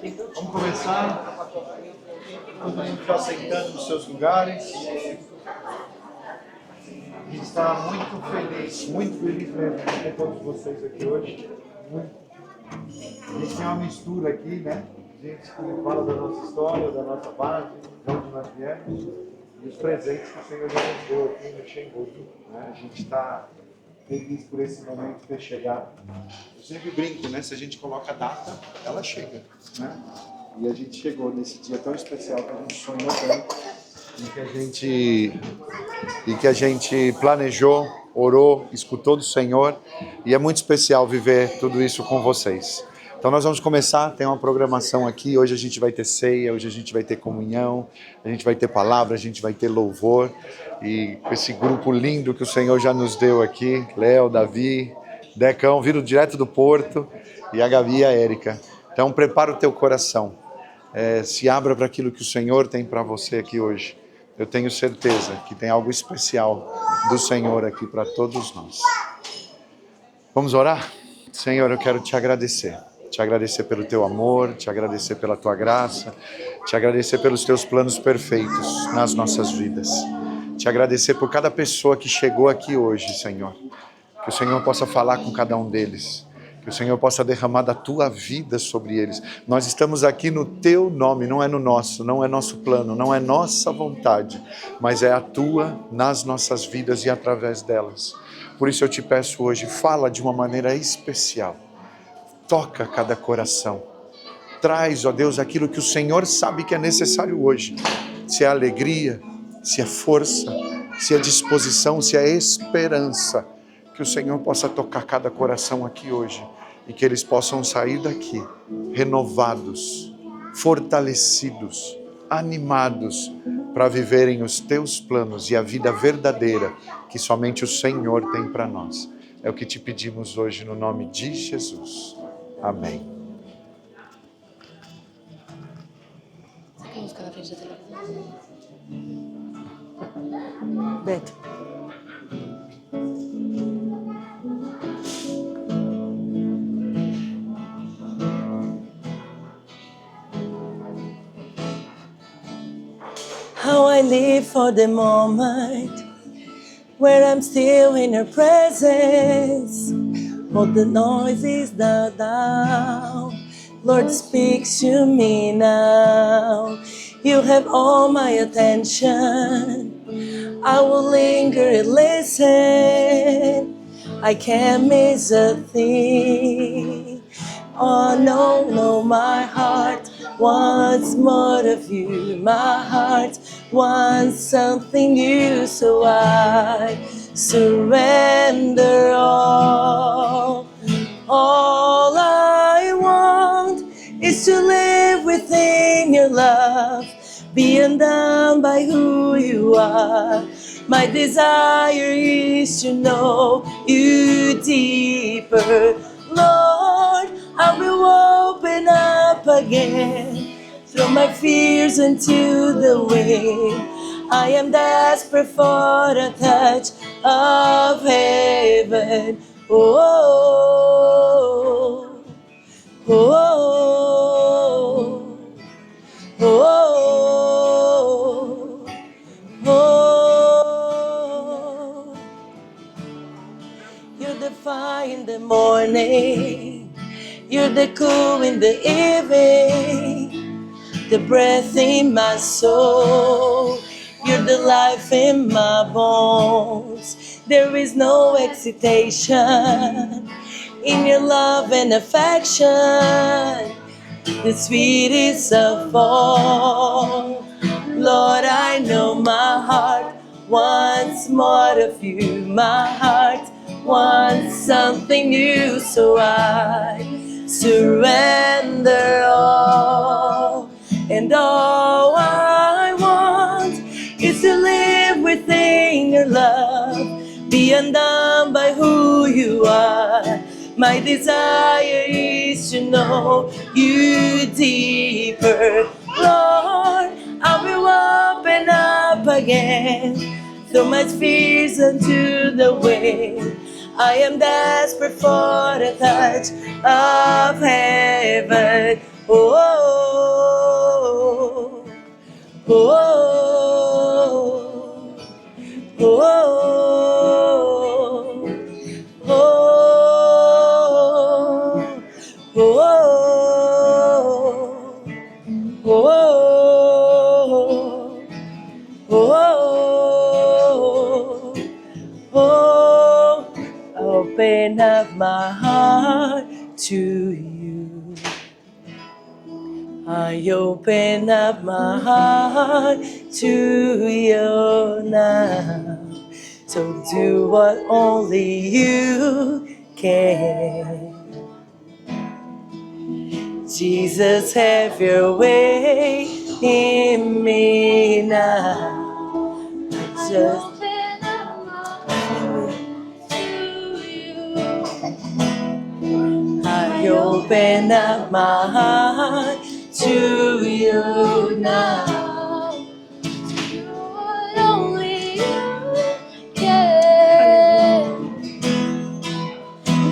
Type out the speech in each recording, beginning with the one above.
Vamos começar. Todo mundo já sentando nos seus lugares. A gente está muito feliz mesmo com todos vocês aqui hoje. A gente tem uma mistura aqui, né? Gente que fala da nossa história, da nossa base, de onde nós viemos e os presentes que o Senhor já nos deu aqui no Xingu, né? A gente está feliz por esse momento ter chegado. Eu sempre brinco, né? Se a gente coloca a data, ela chega, né? E a gente chegou nesse dia tão especial que a gente sonhou tanto e que a gente planejou, orou, escutou do Senhor, e é muito especial viver tudo isso com vocês. Então nós vamos começar, tem uma programação aqui, hoje a gente vai ter ceia, hoje a gente vai ter comunhão, a gente vai ter palavra, a gente vai ter louvor, e com esse grupo lindo que o Senhor já nos deu aqui, Léo, Davi, Decão, viram direto do Porto, e a Gabi e a Érica. Então prepara o teu coração, se abra para aquilo que o Senhor tem para você aqui hoje. Eu tenho certeza que tem algo especial do Senhor aqui para todos nós. Vamos orar? Senhor, eu quero te agradecer pelo teu amor, te agradecer pela tua graça, te agradecer pelos teus planos perfeitos nas nossas vidas, te agradecer por cada pessoa que chegou aqui hoje, Senhor, que o Senhor possa falar com cada um deles, que o Senhor possa derramar da tua vida sobre eles. Nós estamos aqui no teu nome, não é no nosso, não é nosso plano, não é nossa vontade, mas é a tua nas nossas vidas e através delas. Por isso eu te peço hoje, fala de uma maneira especial, toca cada coração, traz, ó Deus, aquilo que o Senhor sabe que é necessário hoje, se é alegria, se é força, se é disposição, se é esperança, que o Senhor possa tocar cada coração aqui hoje e que eles possam sair daqui renovados, fortalecidos, animados para viverem os teus planos e a vida verdadeira que somente o Senhor tem para nós. É o que te pedimos hoje no nome de Jesus. Amém. Vamos ficar na frente da televisão. Beto. How I live for the moment where I'm still in your presence. All the noises die down. Lord, speak to me now. You have all my attention. I will linger and listen. I can't miss a thing. Oh no, no, my heart wants more of you. My heart wants something new, so I surrender all. All I want is to live within your love, be undone by who you are. My desire is to know you deeper. Lord, I will open up again, throw my fears into the wind. I am desperate for a touch of heaven. Oh, oh, oh, oh, oh, oh. You're the fire in the morning, you're the cool in the evening, the breath in my soul, you're the life in my bones. There is no hesitation in your love and affection, the sweetest of all. Lord, I know my heart wants more of you. My heart wants something new, so I surrender all. And all I want is to live within your love, be undone by who you are. My desire is to know you deeper. Lord, I will open up again, throw my fears into the wind. I am desperate for a touch of heaven. oh, oh, oh, oh, oh, open up my heart to you. I open up my heart to you now. So do what only you can. Jesus, have your way in me now. Just open up my heart to you. I open up my heart to you now. Do what only you can.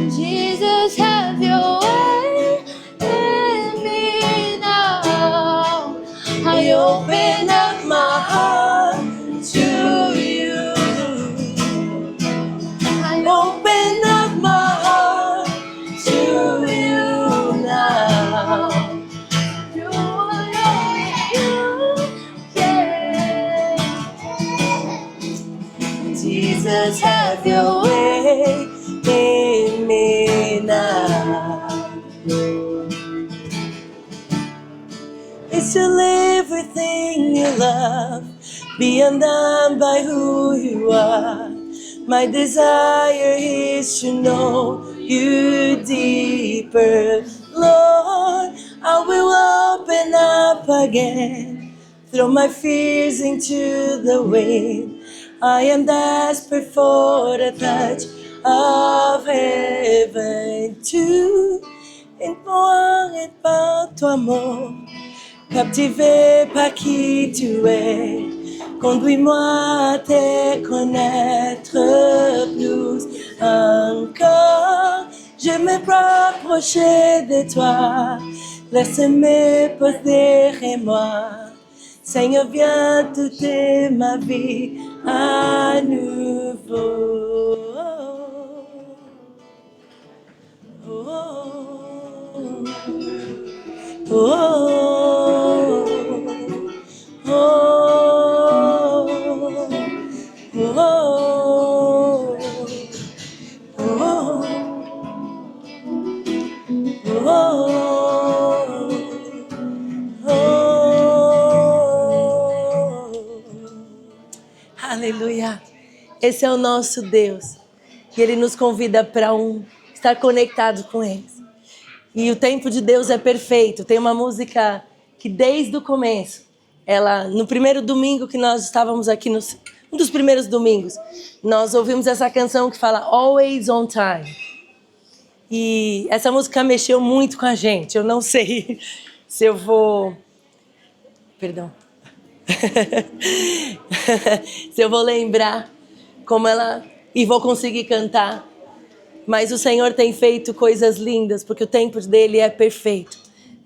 Jesus, have your way in me now. I open up my heart to you. I Open up my heart to you now. do what only you can. Jesus, have your way in me now. It's to live within your love, be undone by who you are. My desire is to know you deeper, Lord. I will open up again, throw my fears into the wind. I am desperate for the touch of heaven too. Envoie par ton amour, captivé par qui tu es. Conduis-moi à te connaître plus encore. Je me rapprocher de toi, laisse-moi poser moi. Seigneur, viens toute ma vie à nouveau. Oh, oh, oh, oh, Aleluia. Esse é o nosso Deus. E Ele nos convida para estar conectado com Ele. E o tempo de Deus é perfeito. Tem uma música que desde o começo, no primeiro domingo que nós estávamos aqui, um dos primeiros domingos, nós ouvimos essa canção que fala Always on Time. E essa música mexeu muito com a gente. Eu não sei se eu vou... Perdão. Se eu vou lembrar como ela... E vou conseguir cantar. Mas o Senhor tem feito coisas lindas, porque o tempo dele é perfeito.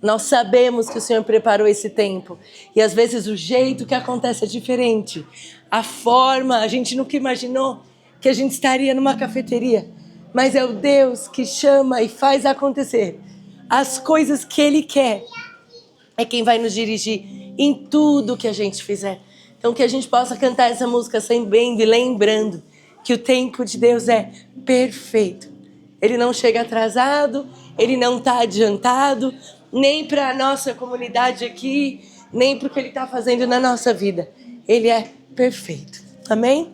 Nós sabemos que o Senhor preparou esse tempo. E às vezes o jeito que acontece é diferente. A forma, a gente nunca imaginou que a gente estaria numa cafeteria. Mas é o Deus que chama e faz acontecer. As coisas que Ele quer é quem vai nos dirigir em tudo que a gente fizer. Então que a gente possa cantar essa música sabendo e lembrando que o tempo de Deus é perfeito. Ele não chega atrasado, Ele não está adiantado, nem para a nossa comunidade aqui, nem para o que Ele está fazendo na nossa vida. Ele é perfeito. Amém?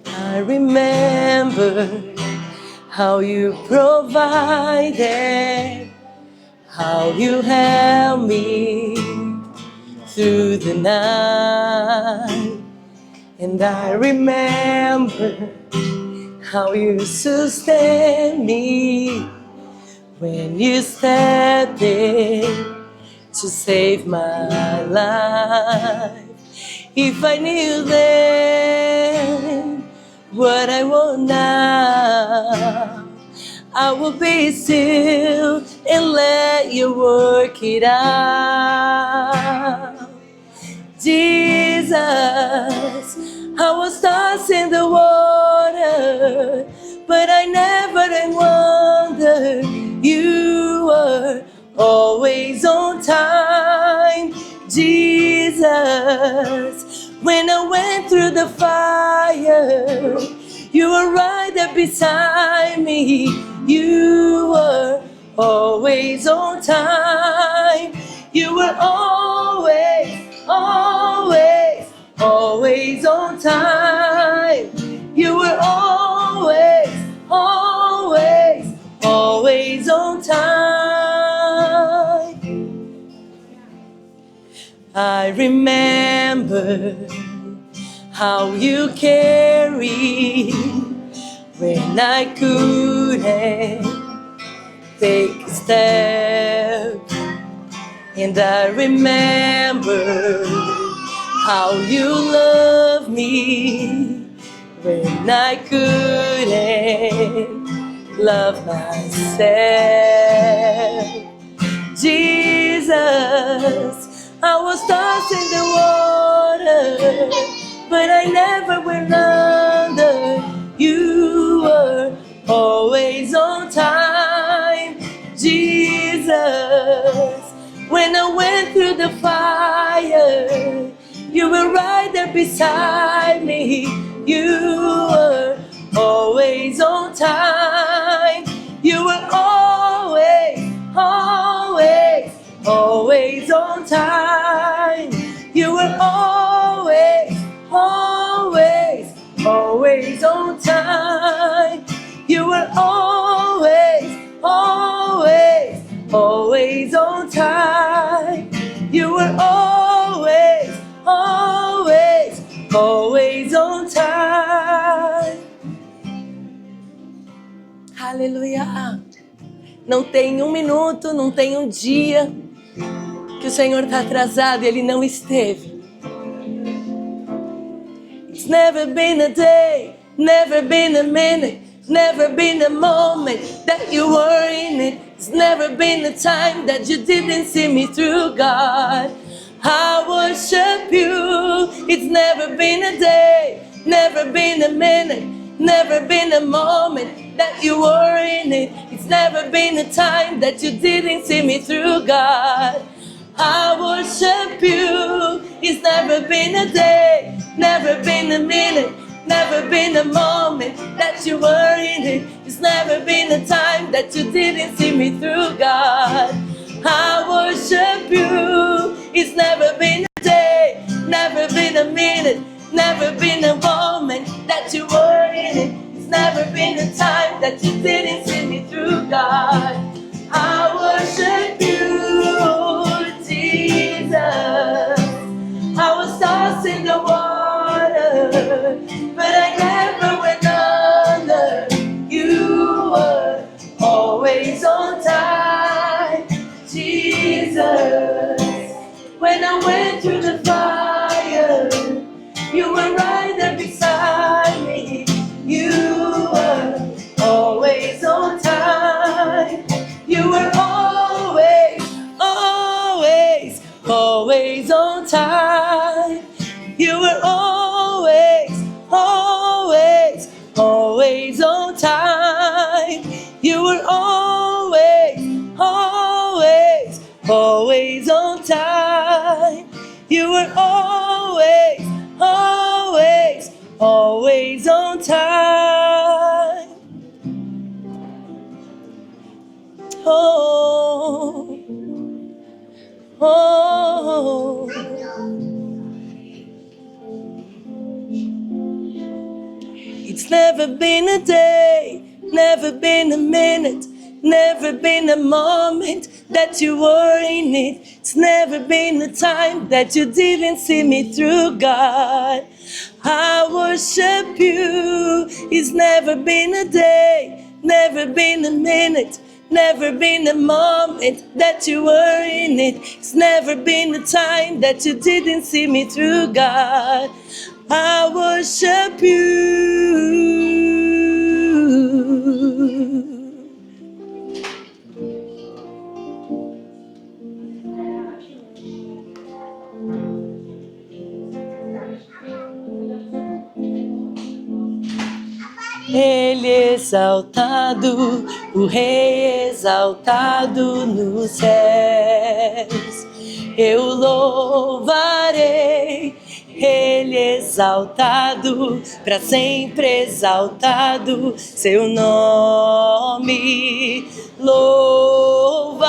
I remember how you provided, how you held me through the night. And I remember how you sustained me when you stepped in to save my life. If I knew then what I want now, I will be still and let you work it out. Jesus, I was tossed in the water, but I never wondered. You were always on time. Jesus, when I went through the fire, you were right there beside me. You were always on time. You were always on time. You were always on time. I remember how you carried when I couldn't take a step. And I remember how you loved me when I couldn't love myself. Jesus, I was tossed in the water, but I never went under. You were always on time. Jesus, when I went through the fire, you were right there beside me. You were always on time. You were always on time. You were always on time. You were always on time. You were always on time. Aleluia. Não tem um minuto, não tem um dia que o Senhor está atrasado e Ele não esteve. It's never been a day, never been a minute, never been a moment that you were in it. It's never been a time that you didn't see me through, God. I worship you. It's never been a day, never been a minute, never been a moment that you were in it. It's never been a time that you didn't see me through, God. I worship you. It's never been a day, never been a minute, never been a moment that you were in it. It's never been a time that you didn't see me through, God. I worship you. It's never been a day, never been a minute, never been a moment that you were in it. It's never been a time that you didn't see me through, God. I worship you, Jesus. I was tossed in the water, but I never went under. You were always on time, Jesus. When I went through the fire, you were right there beside me. You were always on time. You were always on time. You were always on time. You were always on time. You were always on time. Oh, oh. It's never been a day, never been a minute, never been a moment that you were in it. It's never been a time that you didn't see me through, God. I worship you. It's never been a day, never been a minute, Never been a moment that you were in it. It's never been a time that you didn't see me through, God. I worship you. Ele exaltado, o Rei exaltado nos céus. Eu louvarei, Ele exaltado, para sempre exaltado, seu nome louvarei.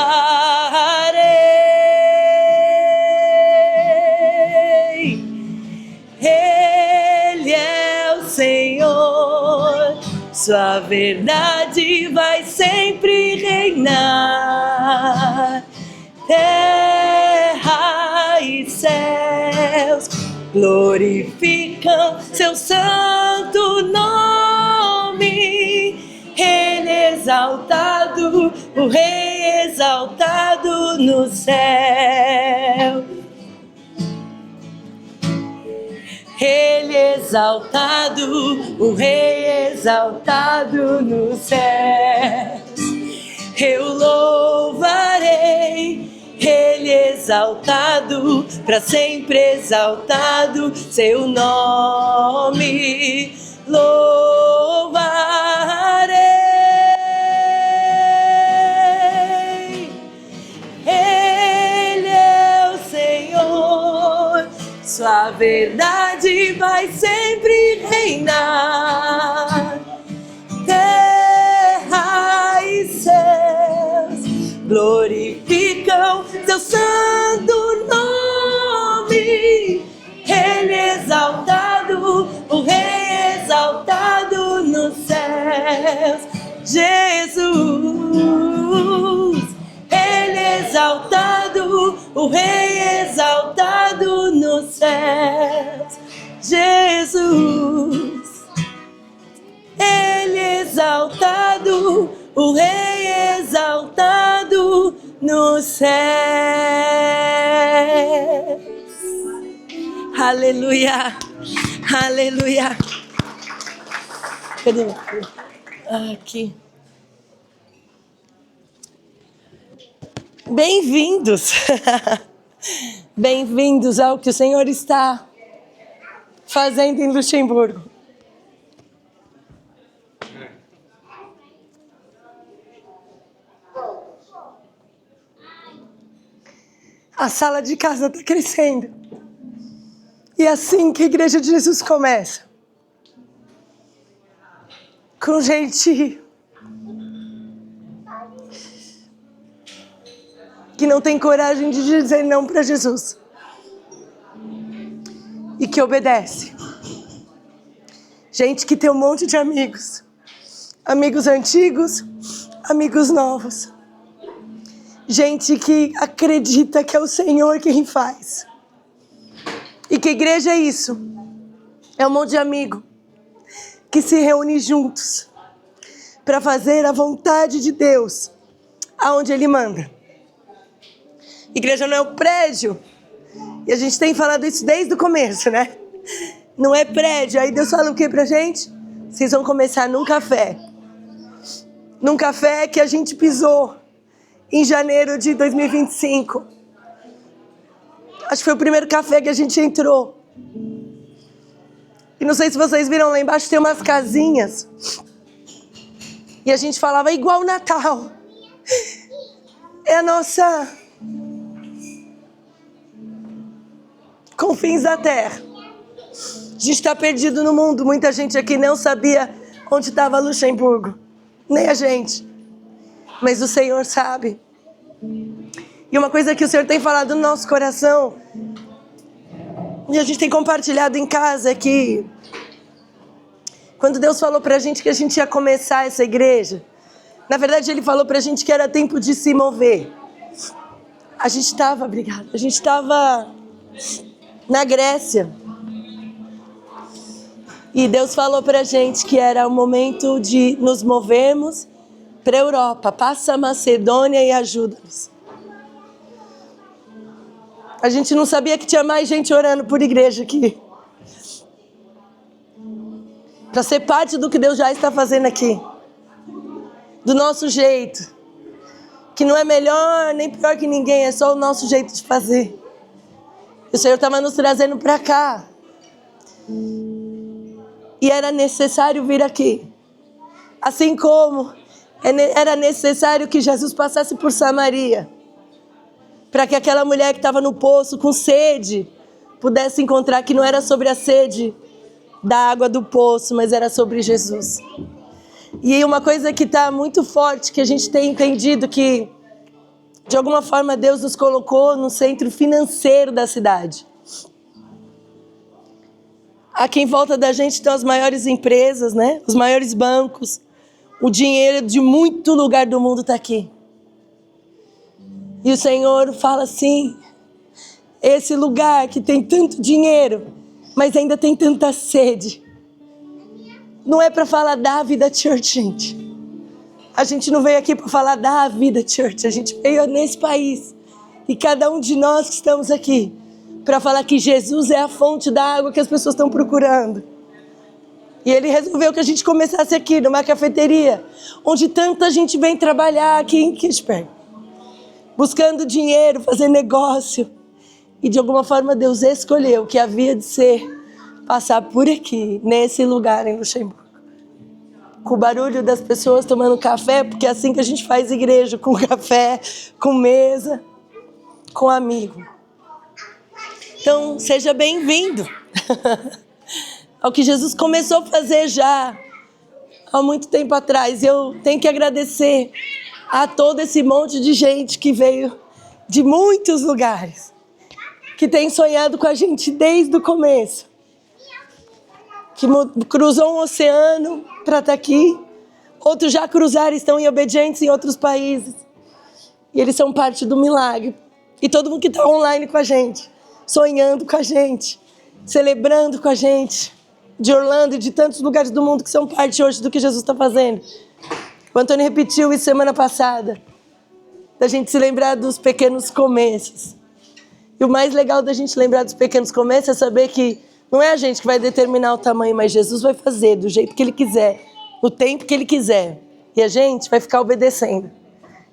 Ele é o Senhor, sua verdade vai sempre reinar. Terra e céus glorificam seu santo nome. Ele exaltado, o Rei exaltado no céu. Ele exaltado, o Rei exaltado nos céus. Eu louvarei, Ele exaltado, para sempre exaltado, seu nome louvarei. Ele é o Senhor, sua verdade vai sempre reinar. Terra e céus glorificam seu santo nome. Ele exaltado, o Rei exaltado nos céus. Jesus, Ele exaltado, o Rei exaltado nos céus. Jesus, Ele exaltado, o Rei exaltado nos céus. Aleluia, aleluia. Cadê? Aqui. Bem-vindos, bem-vindos ao que o Senhor está fazendo em Luxemburgo. A sala de casa está crescendo. E é assim que a Igreja de Jesus começa. Com gente que não tem coragem de dizer não para Jesus. E que obedece. Gente que tem um monte de amigos. Amigos antigos, amigos novos. Gente que acredita que é o Senhor quem faz. E que igreja é isso? É um monte de amigo que se reúne juntos para fazer a vontade de Deus aonde Ele manda. Igreja não é um prédio. E a gente tem falado isso desde o começo, né? Não é prédio. Aí Deus fala o que pra gente? Vocês vão começar num café. Num café que a gente pisou em janeiro de 2025. Acho que foi o primeiro café que a gente entrou. E não sei se vocês viram, lá embaixo tem umas casinhas. E a gente falava igual o Natal. É a nossa confins da terra. A gente está perdido no mundo. Muita gente aqui não sabia onde estava Luxemburgo. Nem a gente. Mas o Senhor sabe. E uma coisa que o Senhor tem falado no nosso coração, e a gente tem compartilhado em casa, é que quando Deus falou pra gente que a gente ia começar essa igreja, na verdade Ele falou pra gente que era tempo de se mover. A gente estava na Grécia. E Deus falou pra gente que era o momento de nos movermos para a Europa, passa a Macedônia e ajuda-nos. A gente não sabia que tinha mais gente orando por igreja aqui. Para ser parte do que Deus já está fazendo aqui. Do nosso jeito. Que não é melhor nem pior que ninguém, é só o nosso jeito de fazer. O Senhor estava nos trazendo para cá. E era necessário vir aqui. Assim como era necessário que Jesus passasse por Samaria. Para que aquela mulher que estava no poço com sede pudesse encontrar que não era sobre a sede da água do poço, mas era sobre Jesus. E uma coisa que está muito forte, que a gente tem entendido que, de alguma forma, Deus nos colocou no centro financeiro da cidade. Aqui em volta da gente estão as maiores empresas, né? Os maiores bancos. O dinheiro de muito lugar do mundo está aqui. E o Senhor fala assim, esse lugar que tem tanto dinheiro, mas ainda tem tanta sede. Não é para falar da Vida Church, gente. A gente não veio aqui para falar da Vida Church. A gente veio nesse país. E cada um de nós que estamos aqui, para falar que Jesus é a fonte da água que as pessoas estão procurando. E Ele resolveu que a gente começasse aqui, numa cafeteria, onde tanta gente vem trabalhar aqui em Kirchberg. Buscando dinheiro, fazendo negócio. E de alguma forma Deus escolheu que havia de ser passar por aqui, nesse lugar em Luxemburgo. Com o barulho das pessoas tomando café, porque é assim que a gente faz igreja, com café, com mesa, com amigo. Então, seja bem-vindo ao que Jesus começou a fazer já há muito tempo atrás. Eu tenho que agradecer a todo esse monte de gente que veio de muitos lugares, que tem sonhado com a gente desde o começo, que cruzou um oceano para estar aqui, outros já cruzaram e estão em obedientes em outros países, e eles são parte do milagre. E todo mundo que está online com a gente, sonhando com a gente, celebrando com a gente, de Orlando e de tantos lugares do mundo que são parte hoje do que Jesus está fazendo. O Antônio repetiu isso semana passada, da gente se lembrar dos pequenos começos. E o mais legal da gente lembrar dos pequenos começos é saber que não é a gente que vai determinar o tamanho, mas Jesus vai fazer do jeito que Ele quiser, no tempo que Ele quiser. E a gente vai ficar obedecendo,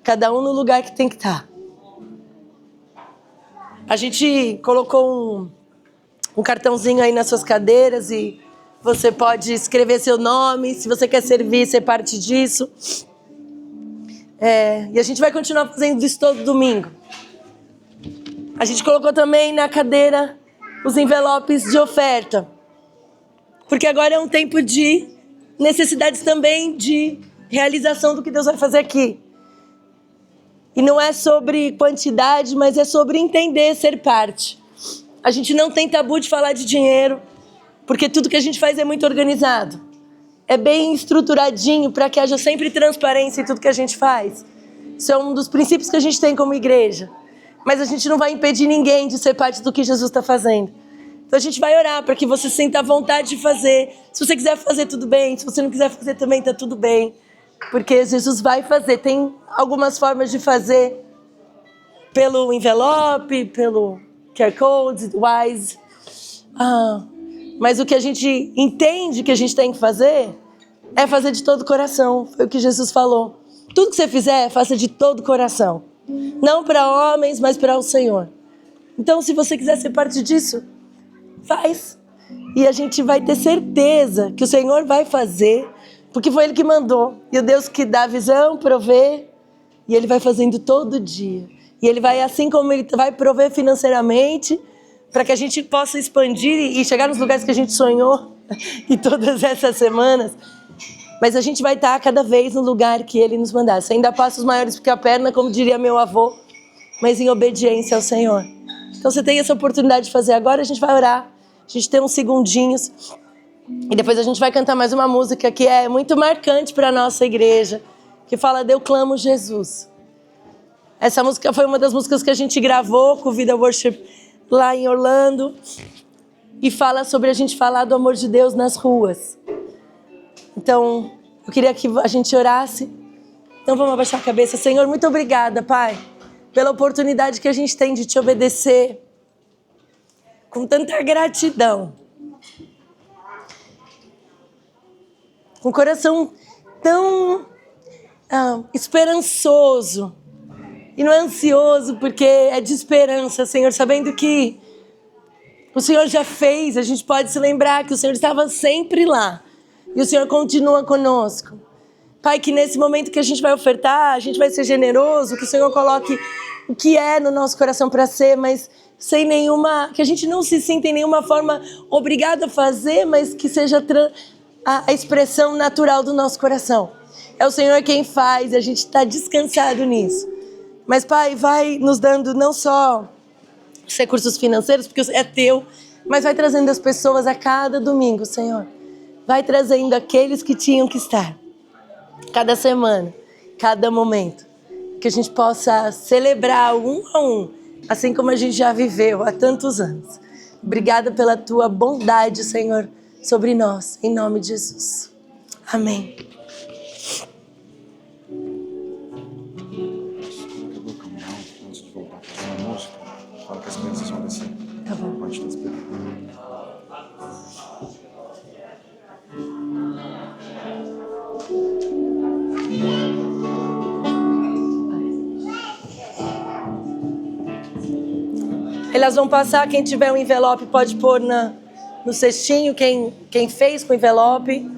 cada um no lugar que tem que estar. A gente colocou um cartãozinho aí nas suas cadeiras e você pode escrever seu nome, se você quer servir, ser parte disso. E a gente vai continuar fazendo isso todo domingo. A gente colocou também na cadeira os envelopes de oferta. Porque agora é um tempo de necessidades também de realização do que Deus vai fazer aqui. E não é sobre quantidade, mas é sobre entender, ser parte. A gente não tem tabu de falar de dinheiro, porque tudo que a gente faz é muito organizado. É bem estruturadinho para que haja sempre transparência em tudo que a gente faz. Isso é um dos princípios que a gente tem como igreja. Mas a gente não vai impedir ninguém de ser parte do que Jesus está fazendo. Então a gente vai orar para que você sinta a vontade de fazer. Se você quiser fazer, tudo bem. Se você não quiser fazer também, está tudo bem. Porque Jesus vai fazer. Tem algumas formas de fazer pelo envelope, pelo QR Code, Wise. Mas o que a gente entende que a gente tem que fazer é fazer de todo o coração. Foi o que Jesus falou. Tudo que você fizer, faça de todo o coração. Não para homens, mas para o Senhor. Então, se você quiser ser parte disso, faz. E a gente vai ter certeza que o Senhor vai fazer, porque foi Ele que mandou. E o Deus que dá visão, provê, e Ele vai fazendo todo dia. E Ele vai, assim como Ele vai prover financeiramente, para que a gente possa expandir e chegar nos lugares que a gente sonhou em todas essas semanas. Mas a gente vai estar cada vez no lugar que Ele nos mandar. Você ainda passa os maiores porque a perna, como diria meu avô, mas em obediência ao Senhor. Então você tem essa oportunidade de fazer agora, a gente vai orar. A gente tem uns segundinhos. E depois a gente vai cantar mais uma música que é muito marcante para a nossa igreja, que fala "Eu clamo Jesus". Essa música foi uma das músicas que a gente gravou com o Vida Worship lá em Orlando. E fala sobre a gente falar do amor de Deus nas ruas. Então, eu queria que a gente orasse Então vamos abaixar a cabeça. Senhor, muito obrigada, Pai, pela oportunidade que a gente tem de te obedecer com tanta gratidão. Com o coração tão esperançoso. E não é ansioso porque é de esperança, Senhor, sabendo que o Senhor já fez, a gente pode se lembrar que o Senhor estava sempre lá. E o Senhor continua conosco. Pai, que nesse momento que a gente vai ofertar, a gente vai ser generoso, que o Senhor coloque o que é no nosso coração para ser, mas sem nenhuma, que a gente não se sinta em nenhuma forma obrigado a fazer, mas que seja a expressão natural do nosso coração. É o Senhor quem faz, a gente está descansado nisso. Mas, Pai, vai nos dando não só os recursos financeiros, porque é teu, mas vai trazendo as pessoas a cada domingo, Senhor. Vai trazendo aqueles que tinham que estar. Cada semana, cada momento. Que a gente possa celebrar um a um, assim como a gente já viveu há tantos anos. Obrigada pela tua bondade, Senhor, sobre nós. Em nome de Jesus. Amém. Antes de voltar para essa música, fala que as crianças vão descer. Tá bom. Pode estar esperando. Elas vão passar, quem tiver um envelope pode pôr no cestinho, quem fez com envelope.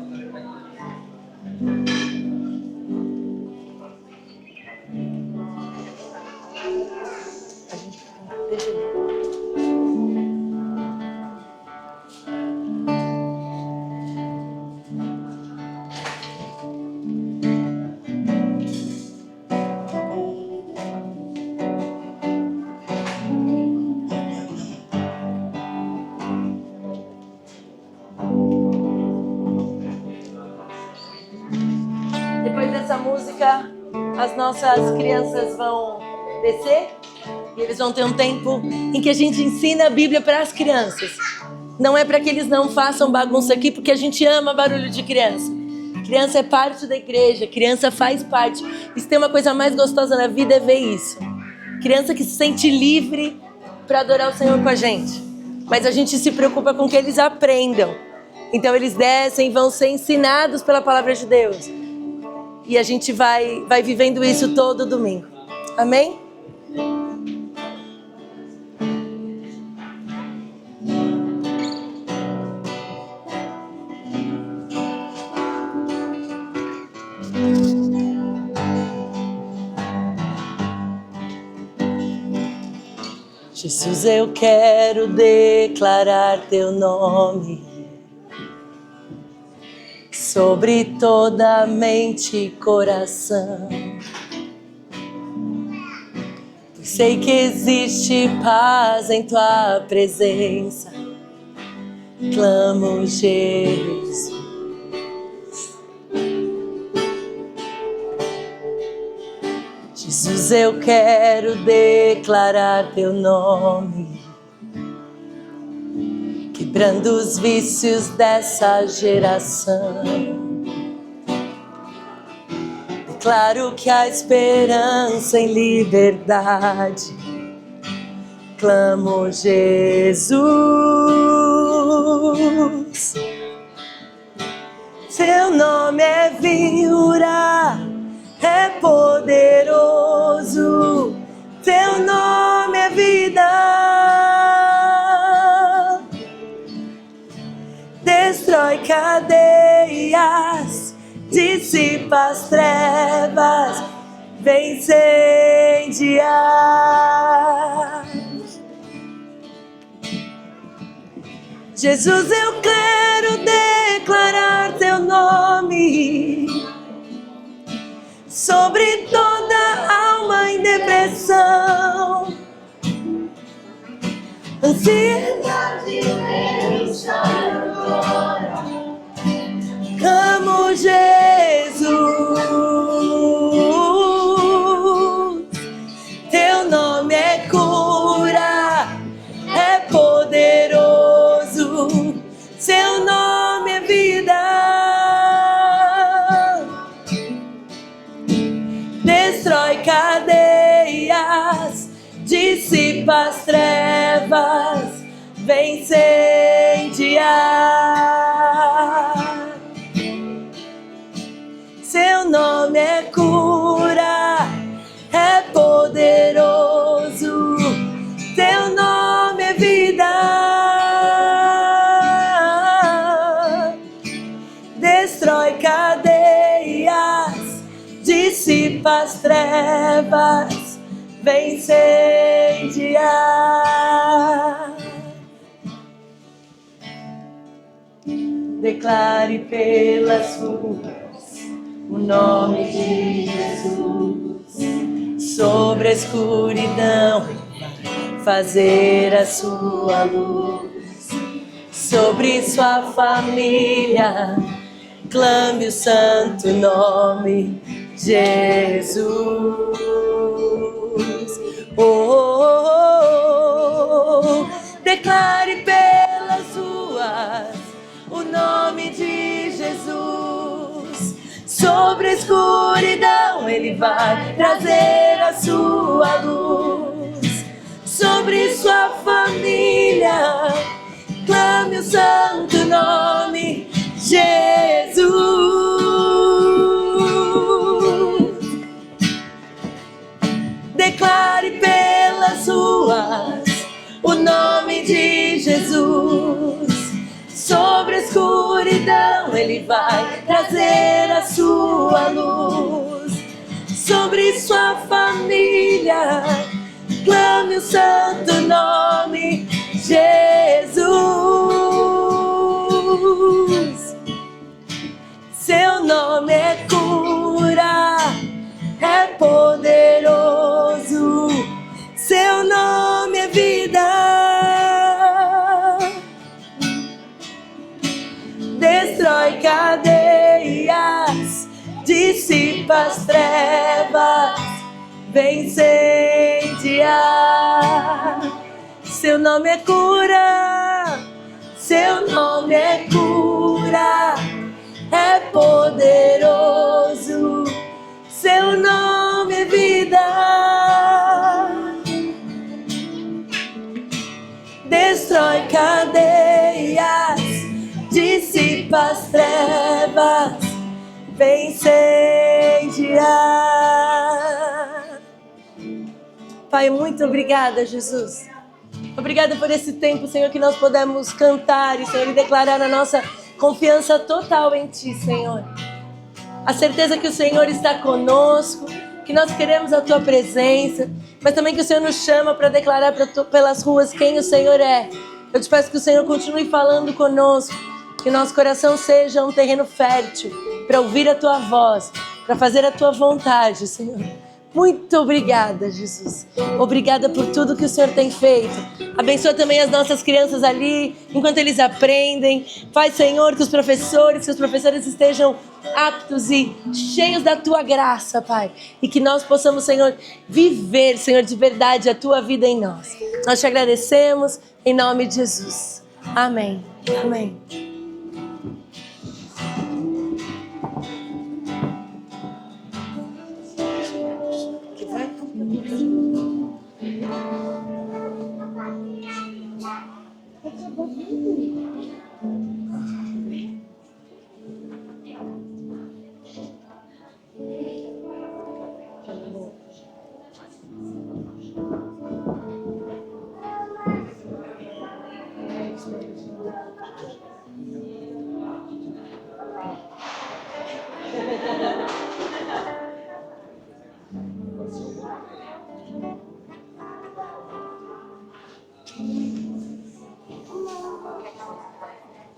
Depois dessa música, as nossas crianças vão descer e eles vão ter um tempo em que a gente ensina a Bíblia para as crianças. Não é para que eles não façam bagunça aqui, porque a gente ama barulho de criança. Criança é parte da igreja, criança faz parte. E se tem uma coisa mais gostosa na vida é ver isso. Criança que se sente livre para adorar o Senhor com a gente. Mas a gente se preocupa com que eles aprendam. Então eles descem e vão ser ensinados pela palavra de Deus. E a gente vai vivendo isso todo domingo. Amém? Jesus, eu quero declarar teu nome sobre toda mente e coração. Sei que existe paz em tua presença. Clamo, Jesus. Jesus, eu quero declarar teu nome, quebrando os vícios dessa geração. Declaro que há esperança em liberdade. Clamo, Jesus. Teu nome é viura, é poderoso. Teu nome é vida. Destrói cadeias, dissipa as trevas, vem incendiar. Jesus, eu quero declarar teu nome sobre toda alma em depressão, ansiedade, amo Jesus. Teu nome é cura, é poderoso. Seu nome é vida. dissipa as trevas, vem incendiar. Seu nome é cura, é poderoso, teu nome é vida. Destrói cadeias, dissipa as trevas, vem incendiar. Declare pelas ruas o nome de Jesus, sobre a escuridão fazer a sua luz, sobre sua família clame o santo nome Jesus. Oh, oh, oh, oh. Declare pelas ruas o nome de Jesus, sobre a escuridão Ele vai trazer a sua luz, sobre sua família clame o santo nome Jesus. Declare pelas ruas o nome de Jesus, sobre a escuridão Ele vai trazer a sua luz, sobre sua família clame o santo nome Jesus. Seu nome é cura, é poderoso, seu nome é vida. Destrói cadeias, dissipa as trevas, vem incendiar. Seu nome é cura, seu nome é cura, é poderoso, seu nome é vida. Destrói cadeias, dissipa as trevas, vem incendiar. Pai, muito obrigada, Jesus. Obrigada por esse tempo, Senhor, que nós podemos cantar e, Senhor, e declarar a nossa confiança total em Ti, Senhor. A certeza que o Senhor está conosco, que nós queremos a Tua presença, mas também que o Senhor nos chama para declarar pelas ruas quem o Senhor é. Eu te peço que o Senhor continue falando conosco, que nosso coração seja um terreno fértil para ouvir a Tua voz, para fazer a Tua vontade, Senhor. Muito obrigada, Jesus. Obrigada por tudo que o Senhor tem feito. Abençoa também as nossas crianças ali, enquanto eles aprendem. Faz, Senhor, que os professores estejam aptos e cheios da Tua graça, Pai. E que nós possamos, Senhor, viver, Senhor, de verdade a Tua vida em nós. Nós te agradecemos em nome de Jesus. Amém. Amém.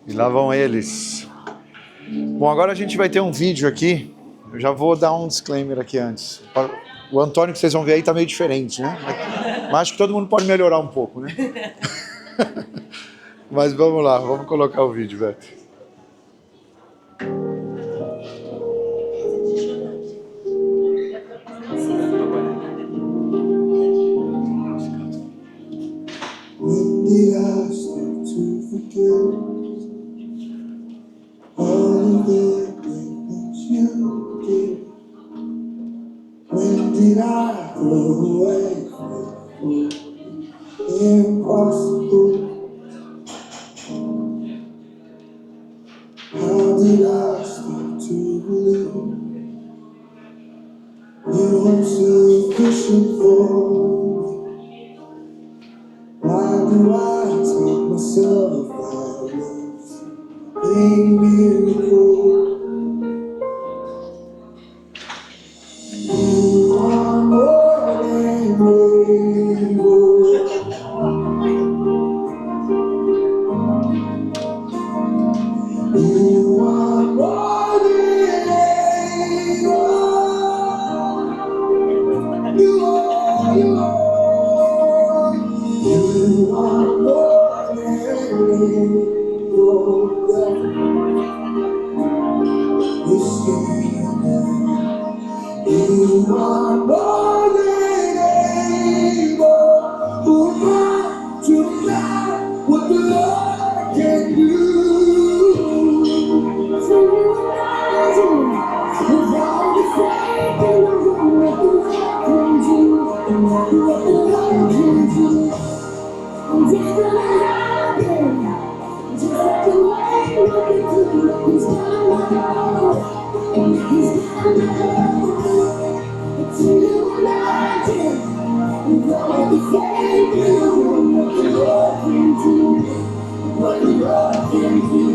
E lá vão eles. Bom, agora a gente vai ter um vídeo aqui. Eu já vou dar um disclaimer aqui antes. O Antônio que vocês vão ver aí tá meio diferente, né? Mas acho que todo mundo pode melhorar um pouco, né? Mas vamos lá, vamos colocar o vídeo, Beto. When did I start to forget all of the great things you did? When did I throw away faithful? impossible. How did I start to believe you weren't sufficient for me? Why do I take myself out of a miracle? You are more than able. You are more than able. You are, you are. You are more than able. Yes, you are. You are more than able. Who am to deny what the Lord can do? So imagine with all the faith in the room, what the Lord can do, and what the Lord can do. I'm just gonna love Him, just like the way you can do. He's gonna know, He's gonna know. To you imagine, with all the faith in the room, what the Lord can do, what the Lord can do.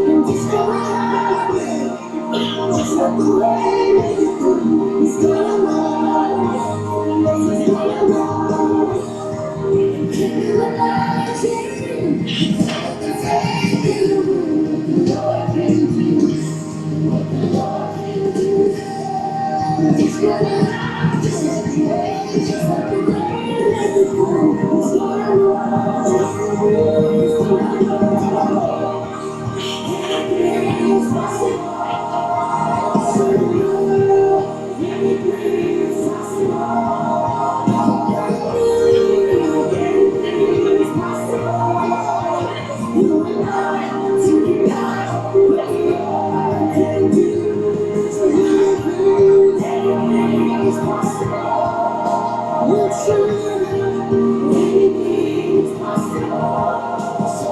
And just gonna happen, just like the way that you do. He's gonna know, He's gonna know. Can you imagine, with the faith in the room, what the Lord can do, what the Lord can do. He's gonna have to set the way, just like the rain and the dew. He's gonna roll, He's gonna roll. Anything is possible. So anything is possible. Anything is possible. You and I, together, what the Lord can do. So anything is possible. We'll see. Anything is possible. So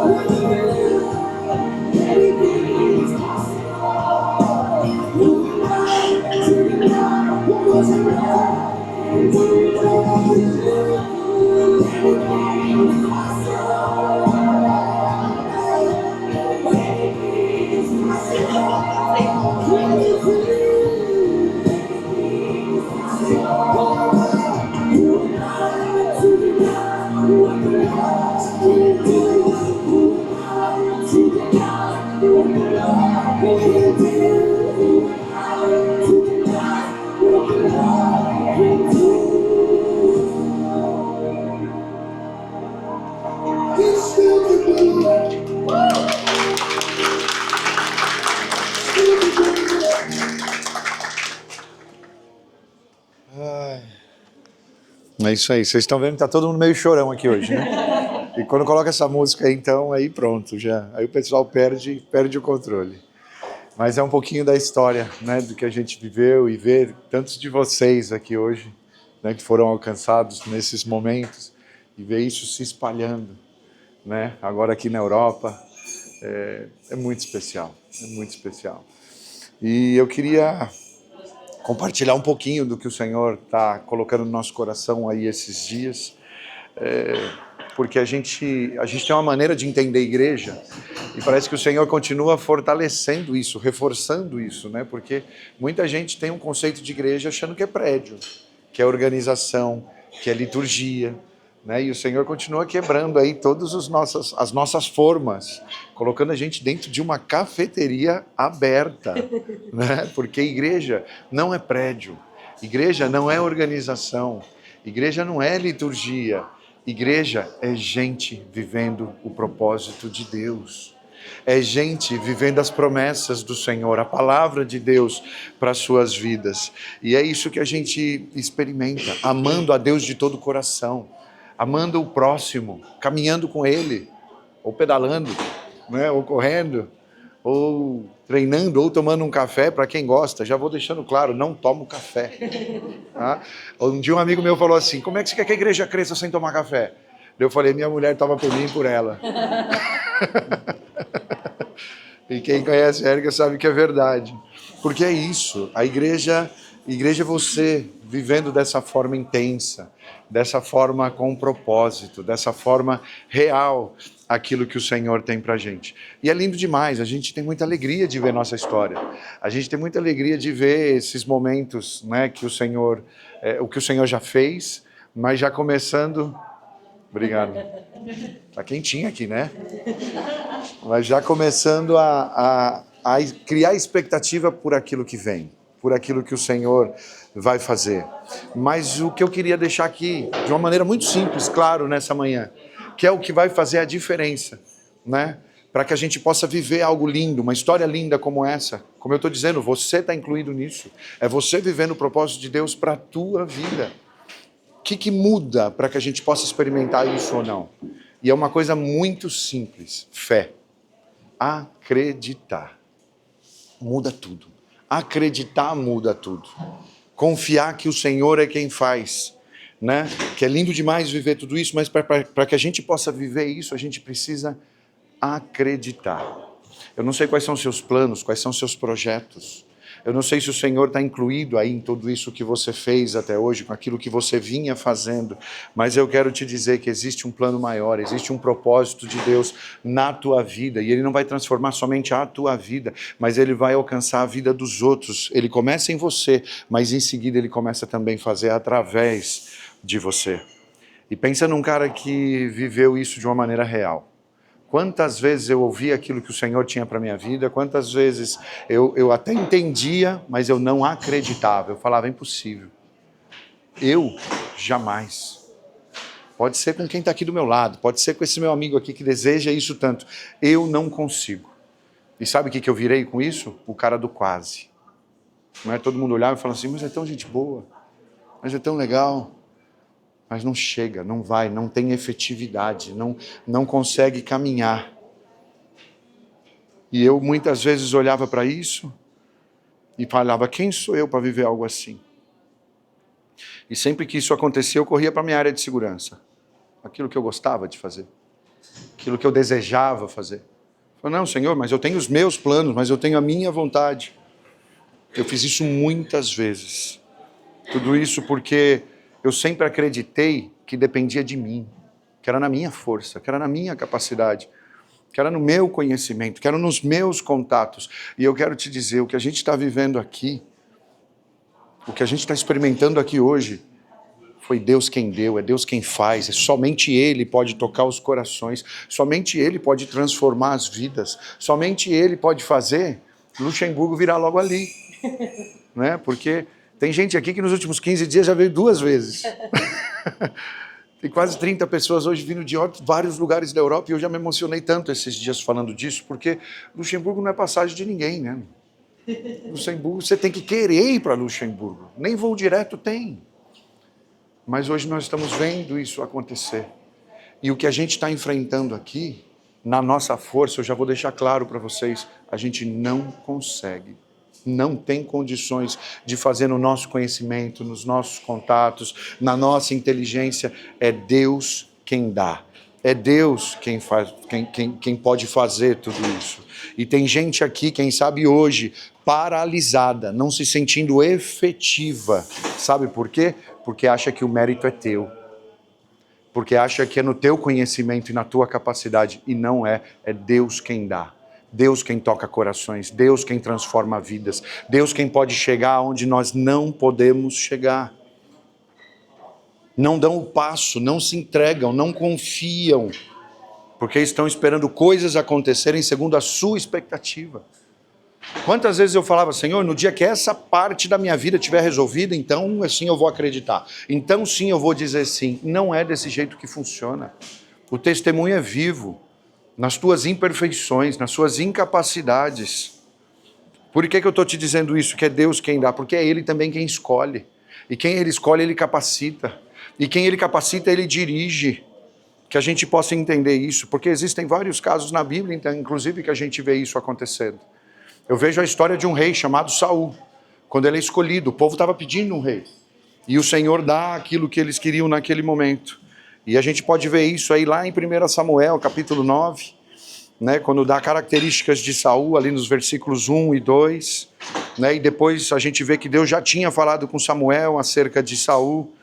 anything is possible. You and I, together, what was it? Anything is É isso aí, vocês estão vendo que tá todo mundo meio chorão aqui hoje, né? E quando coloca essa música aí, então, aí pronto, já. Aí o pessoal perde o controle. Mas é um pouquinho da história, né, do que a gente viveu e ver tantos de vocês aqui hoje, né, que foram alcançados nesses momentos e ver isso se espalhando, né, agora aqui na Europa, é muito especial, é muito especial. E eu queria compartilhar um pouquinho do que o Senhor está colocando no nosso coração aí esses dias, porque a gente tem uma maneira de entender a igreja e parece que o Senhor continua fortalecendo isso, reforçando isso, né? Porque muita gente tem um conceito de igreja achando que é prédio, que é organização, que é liturgia, né? E o Senhor continua quebrando aí todas as nossas formas, colocando a gente dentro de uma cafeteria aberta, né? Porque igreja não é prédio, igreja não é organização, igreja não é liturgia, igreja é gente vivendo o propósito de Deus. É gente vivendo as promessas do Senhor, a palavra de Deus para as suas vidas. E é isso que a gente experimenta, amando a Deus de todo o coração, amando o próximo, caminhando com Ele, ou pedalando, né? Ou correndo, ou treinando, ou tomando um café, para quem gosta. Já vou deixando claro, não tomo café. Tá? Um dia um amigo meu falou assim, como é que você quer que a igreja cresça sem tomar café? Eu falei, minha mulher toma por mim e por ela. E quem conhece a Érica sabe que é verdade. Porque é isso, a igreja é você vivendo dessa forma intensa, dessa forma com propósito, dessa forma real, aquilo que o Senhor tem pra gente. E é lindo demais, a gente tem muita alegria de ver nossa história. A gente tem muita alegria de ver esses momentos, né, que o Senhor já fez, mas já começando... Obrigado. Tá quentinho aqui, né? Mas já começando a criar expectativa por aquilo que vem, por aquilo que o Senhor vai fazer. Mas o que eu queria deixar aqui, de uma maneira muito simples, claro, nessa manhã, que é o que vai fazer a diferença, né? Para que a gente possa viver algo lindo, uma história linda como essa. Como eu estou dizendo, você está incluído nisso. É você vivendo o propósito de Deus para a tua vida. O que muda para que a gente possa experimentar isso ou não? E é uma coisa muito simples, fé. Acreditar. Muda tudo. Acreditar muda tudo. Confiar que o Senhor é quem faz, né? Que é lindo demais viver tudo isso, mas para que a gente possa viver isso, a gente precisa acreditar. Eu não sei quais são os seus planos, quais são os seus projetos. Eu não sei se o Senhor está incluído aí em tudo isso que você fez até hoje, com aquilo que você vinha fazendo, mas eu quero te dizer que existe um plano maior, existe um propósito de Deus na tua vida, e Ele não vai transformar somente a tua vida, mas Ele vai alcançar a vida dos outros. Ele começa em você, mas em seguida Ele começa também a fazer através de você. E pensa num cara que viveu isso de uma maneira real. Quantas vezes eu ouvi aquilo que o Senhor tinha para a minha vida, quantas vezes eu até entendia, mas eu não acreditava. Eu falava, é impossível. Eu jamais. Pode ser com quem está aqui do meu lado, pode ser com esse meu amigo aqui que deseja isso tanto. Eu não consigo. E sabe o que eu virei com isso? O cara do quase. Não é? Todo mundo olhava e falava assim, mas é tão gente boa, mas é tão legal. Mas não chega, não vai, não tem efetividade, não consegue caminhar. E eu muitas vezes olhava para isso e falava, quem sou eu para viver algo assim? E sempre que isso acontecia, eu corria para a minha área de segurança. Aquilo que eu gostava de fazer, aquilo que eu desejava fazer. Eu falei, não, Senhor, mas eu tenho os meus planos, mas eu tenho a minha vontade. Eu fiz isso muitas vezes. Tudo isso porque... eu sempre acreditei que dependia de mim, que era na minha força, que era na minha capacidade, que era no meu conhecimento, que era nos meus contatos. E eu quero te dizer, o que a gente está vivendo aqui, o que a gente está experimentando aqui hoje, foi Deus quem deu, é Deus quem faz, somente Ele pode tocar os corações, somente Ele pode transformar as vidas, somente Ele pode fazer Luxemburgo virar logo ali, né? Porque... tem gente aqui que nos últimos 15 dias já veio 2 vezes. Tem quase 30 pessoas hoje vindo de vários lugares da Europa e eu já me emocionei tanto esses dias falando disso, porque Luxemburgo não é passagem de ninguém, né? Luxemburgo, você tem que querer ir para Luxemburgo. Nem voo direto tem. Mas hoje nós estamos vendo isso acontecer. E o que a gente está enfrentando aqui, na nossa força, eu já vou deixar claro para vocês, a gente não consegue. Não tem condições de fazer no nosso conhecimento, nos nossos contatos, na nossa inteligência. É Deus quem dá. É Deus quem faz, quem pode fazer tudo isso. E tem gente aqui, quem sabe hoje, paralisada, não se sentindo efetiva. Sabe por quê? Porque acha que o mérito é teu. Porque acha que é no teu conhecimento e na tua capacidade. E não é. É Deus quem dá. Deus quem toca corações, Deus quem transforma vidas, Deus quem pode chegar onde nós não podemos chegar. Não dão o passo, não se entregam, não confiam, porque estão esperando coisas acontecerem segundo a sua expectativa. Quantas vezes eu falava, Senhor, no dia que essa parte da minha vida estiver resolvida, então assim eu vou acreditar, então sim eu vou dizer sim. Não é desse jeito que funciona. O testemunho é vivo. Nas tuas imperfeições, nas suas incapacidades. Por que eu estou te dizendo isso? Que é Deus quem dá, porque é Ele também quem escolhe. E quem Ele escolhe, Ele capacita. E quem Ele capacita, Ele dirige. Que a gente possa entender isso, porque existem vários casos na Bíblia, inclusive, que a gente vê isso acontecendo. Eu vejo a história de um rei chamado Saul. Quando ele é escolhido, o povo estava pedindo um rei. E o Senhor dá aquilo que eles queriam naquele momento. E a gente pode ver isso aí lá em 1 Samuel, capítulo 9, né, quando dá características de Saul, ali nos versículos 1 e 2, né, e depois a gente vê que Deus já tinha falado com Samuel acerca de Saul,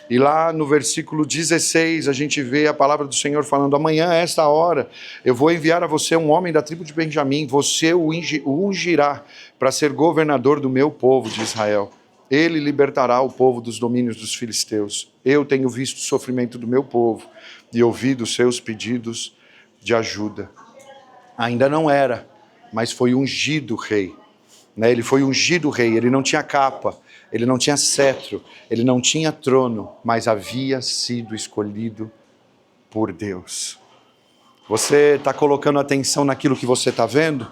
e lá no versículo 16 a gente vê a palavra do Senhor falando: amanhã a esta hora eu vou enviar a você um homem da tribo de Benjamim, você o ungirá para ser governador do meu povo de Israel. Ele libertará o povo dos domínios dos filisteus. Eu tenho visto o sofrimento do meu povo e ouvido os seus pedidos de ajuda. Ainda não era, mas foi ungido rei. Né? Ele foi ungido rei, ele não tinha capa, ele não tinha cetro, ele não tinha trono, mas havia sido escolhido por Deus. Você está colocando atenção naquilo que você está vendo?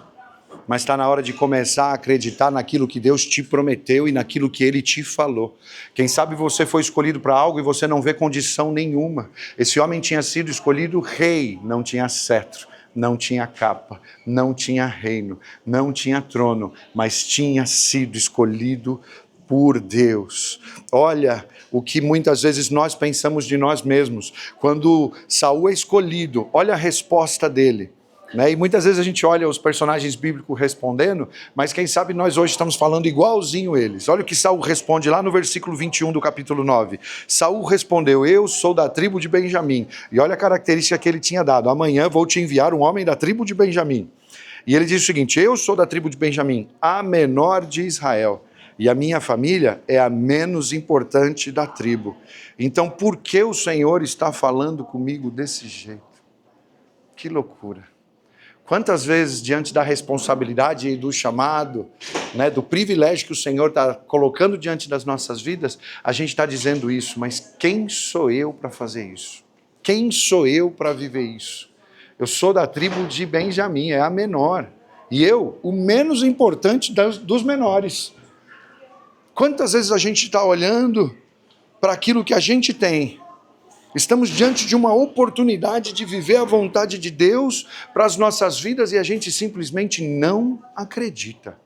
Mas está na hora de começar a acreditar naquilo que Deus te prometeu e naquilo que Ele te falou. Quem sabe você foi escolhido para algo e você não vê condição nenhuma. Esse homem tinha sido escolhido rei, não tinha cetro, não tinha capa, não tinha reino, não tinha trono, mas tinha sido escolhido por Deus. Olha o que muitas vezes nós pensamos de nós mesmos. Quando Saul é escolhido, olha a resposta dele. Né? E muitas vezes a gente olha os personagens bíblicos respondendo, mas quem sabe nós hoje estamos falando igualzinho eles. Olha o que Saul responde lá no versículo 21 do capítulo 9. Saul respondeu: eu sou da tribo de Benjamim. E olha a característica que ele tinha dado: amanhã vou te enviar um homem da tribo de Benjamim. E ele diz o seguinte: eu sou da tribo de Benjamim, a menor de Israel. E a minha família é a menos importante da tribo. Então por que o Senhor está falando comigo desse jeito? Que loucura. Quantas vezes, diante da responsabilidade e do chamado, né, do privilégio que o Senhor está colocando diante das nossas vidas, a gente está dizendo isso, mas quem sou eu para fazer isso? Quem sou eu para viver isso? Eu sou da tribo de Benjamim, é a menor. E eu, o menos importante dos menores. Quantas vezes a gente está olhando para aquilo que a gente tem? Estamos diante de uma oportunidade de viver a vontade de Deus para as nossas vidas e a gente simplesmente não acredita.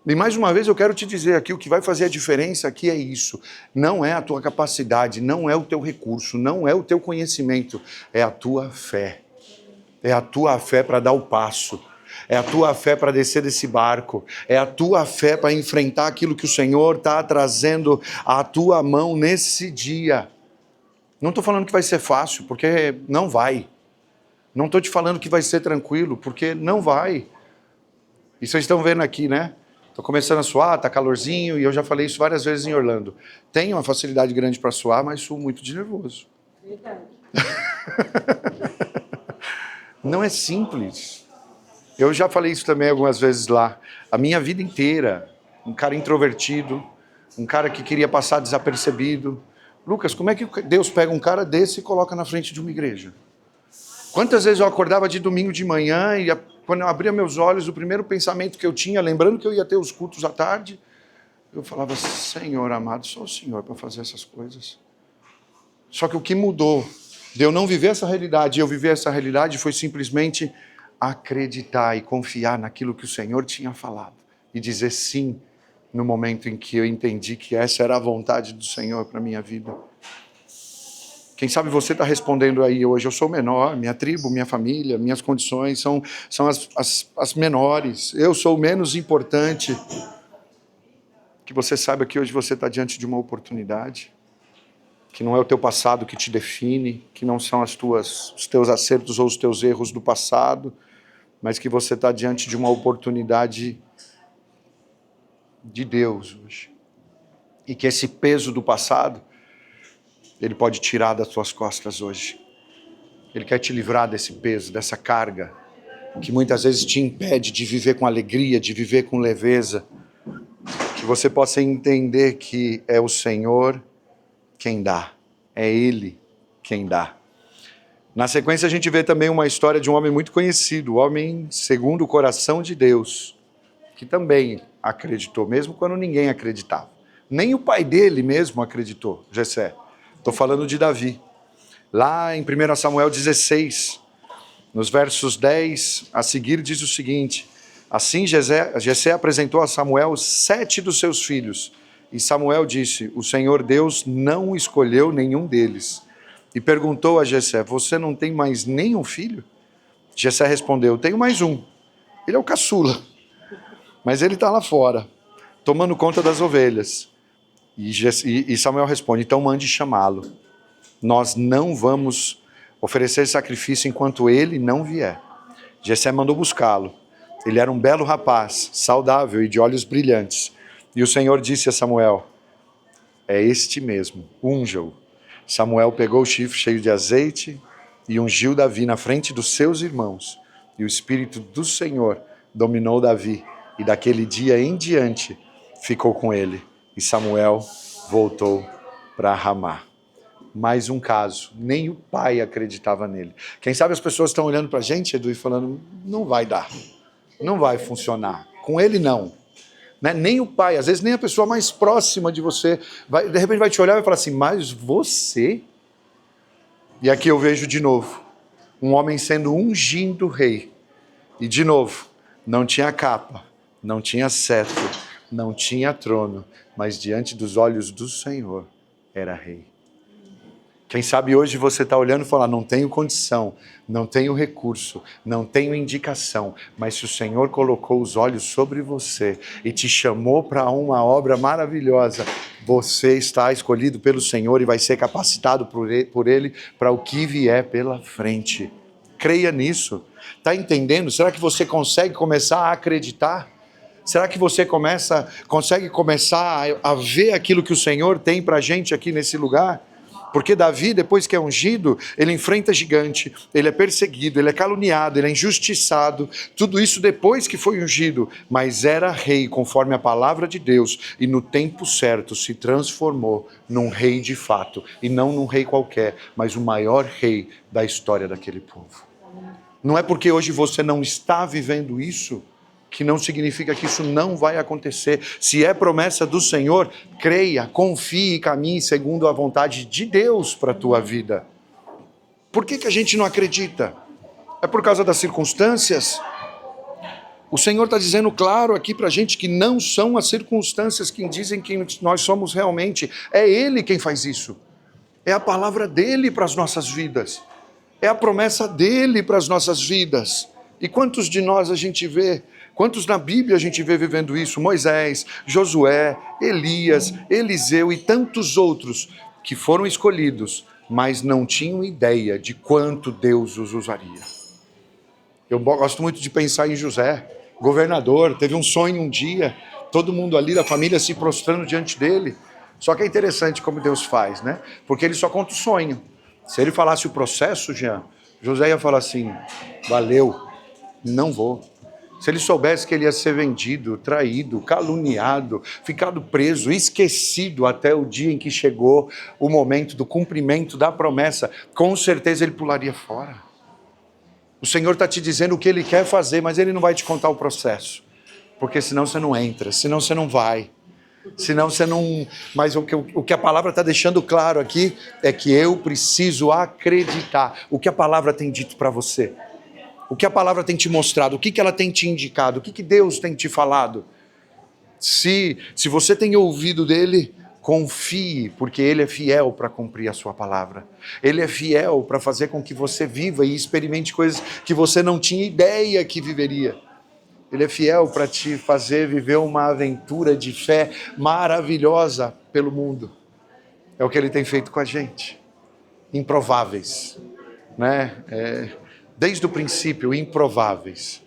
E mais uma vez eu quero te dizer aqui, o que vai fazer a diferença aqui é isso. Não é a tua capacidade, não é o teu recurso, não é o teu conhecimento, é a tua fé. É a tua fé para dar o passo. É a tua fé para descer desse barco. É a tua fé para enfrentar aquilo que o Senhor está trazendo à tua mão nesse dia. Não estou falando que vai ser fácil, porque não vai. Não estou te falando que vai ser tranquilo, porque não vai. E vocês estão vendo aqui, né? Estou começando a suar, está calorzinho, e eu já falei isso várias vezes em Orlando. Tenho uma facilidade grande para suar, mas suo muito de nervoso. Verdade. Não é simples. Eu já falei isso também algumas vezes lá. A minha vida inteira, um cara introvertido, um cara que queria passar desapercebido. Lucas, como é que Deus pega um cara desse e coloca na frente de uma igreja? Quantas vezes eu acordava de domingo de manhã e quando eu abria meus olhos, o primeiro pensamento que eu tinha, lembrando que eu ia ter os cultos à tarde, eu falava: Senhor amado, só o Senhor para fazer essas coisas. Só que o que mudou de eu não viver essa realidade e eu viver essa realidade foi simplesmente acreditar e confiar naquilo que o Senhor tinha falado e dizer sim no momento em que eu entendi que essa era a vontade do Senhor para a minha vida. Quem sabe você está respondendo aí hoje: eu sou menor, minha tribo, minha família, minhas condições são as menores, eu sou o menos importante. Que você saiba que hoje você está diante de uma oportunidade, que não é o teu passado que te define, que não são os teus acertos ou os teus erros do passado, mas que você está diante de uma oportunidade de Deus hoje. E que esse peso do passado, Ele pode tirar das tuas costas hoje. Ele quer te livrar desse peso, dessa carga, que muitas vezes te impede de viver com alegria, de viver com leveza. Que você possa entender que é o Senhor quem dá. É Ele quem dá. Na sequência a gente vê também uma história de um homem muito conhecido, o homem segundo o coração de Deus, que também acreditou, mesmo quando ninguém acreditava. Nem o pai dele mesmo acreditou, Jessé. Estou falando de Davi. Lá em 1 Samuel 16, nos versos 10 a seguir, diz o seguinte: assim Jessé apresentou a Samuel 7 dos seus filhos. E Samuel disse: o Senhor Deus não escolheu nenhum deles. e perguntou a Jessé: você não tem mais nenhum filho? Jessé respondeu: tenho mais um. Ele é o caçula, mas ele está lá fora, tomando conta das ovelhas. E Samuel responde: então mande chamá-lo. Nós não vamos oferecer sacrifício enquanto ele não vier. Jessé mandou buscá-lo. Ele era um belo rapaz, saudável e de olhos brilhantes. E o Senhor disse a Samuel: é este mesmo, unja-o. Samuel pegou o chifre cheio de azeite e ungiu Davi na frente dos seus irmãos. E o Espírito do Senhor dominou Davi, e daquele dia em diante ficou com ele. E Samuel voltou para Ramá. Mais um caso, nem o pai acreditava nele. Quem sabe as pessoas estão olhando para a gente, Edu, e falando: não vai dar, não vai funcionar, com ele não. Né? Nem o pai, às vezes nem a pessoa mais próxima de você, de repente vai te olhar e vai falar assim: mas você? E aqui eu vejo de novo, um homem sendo ungido rei. E de novo, não tinha capa, não tinha cetro, não tinha trono, mas diante dos olhos do Senhor era rei. Quem sabe hoje você está olhando e fala: não tenho condição, não tenho recurso, não tenho indicação, mas se o Senhor colocou os olhos sobre você e te chamou para uma obra maravilhosa, você está escolhido pelo Senhor e vai ser capacitado por Ele para o que vier pela frente. Creia nisso. Está entendendo? Será que você consegue começar a acreditar? Será que você consegue começar a ver aquilo que o Senhor tem para a gente aqui nesse lugar? Porque Davi, depois que é ungido, ele enfrenta gigante, ele é perseguido, ele é caluniado, ele é injustiçado, tudo isso depois que foi ungido, mas era rei conforme a palavra de Deus, e no tempo certo se transformou num rei de fato, e não num rei qualquer, mas o maior rei da história daquele povo. Não é porque hoje você não está vivendo isso, que não significa que isso não vai acontecer. Se é promessa do Senhor, creia, confie e caminhe segundo a vontade de Deus para a tua vida. Por que a gente não acredita? É por causa das circunstâncias? O Senhor está dizendo claro aqui para a gente que não são as circunstâncias que dizem quem nós somos realmente. É Ele quem faz isso. É a palavra dEle para as nossas vidas. É a promessa dEle para as nossas vidas. E quantos de nós a gente vê? Quantos na Bíblia a gente vê vivendo isso? Moisés, Josué, Elias, Eliseu e tantos outros que foram escolhidos, mas não tinham ideia de quanto Deus os usaria. Eu gosto muito de pensar em José, governador, teve um sonho um dia, todo mundo ali da família se prostrando diante dele. Só que é interessante como Deus faz, né? Porque ele só conta o sonho. Se ele falasse o processo, Jean, José ia falar assim: valeu, não vou. Se ele soubesse que ele ia ser vendido, traído, caluniado, ficado preso, esquecido até o dia em que chegou o momento do cumprimento da promessa, com certeza ele pularia fora. O Senhor está te dizendo o que Ele quer fazer, mas Ele não vai te contar o processo, porque senão você não entra, senão você não vai, senão você não... Mas o que a palavra está deixando claro aqui é que eu preciso acreditar. O que a palavra tem dito para você? O que a palavra tem te mostrado? O que ela tem te indicado? O que Deus tem te falado? Se você tem ouvido dele, confie, porque ele é fiel para cumprir a sua palavra. Ele é fiel para fazer com que você viva e experimente coisas que você não tinha ideia que viveria. Ele é fiel para te fazer viver uma aventura de fé maravilhosa pelo mundo. É o que ele tem feito com a gente. Improváveis, né? Desde o princípio, improváveis.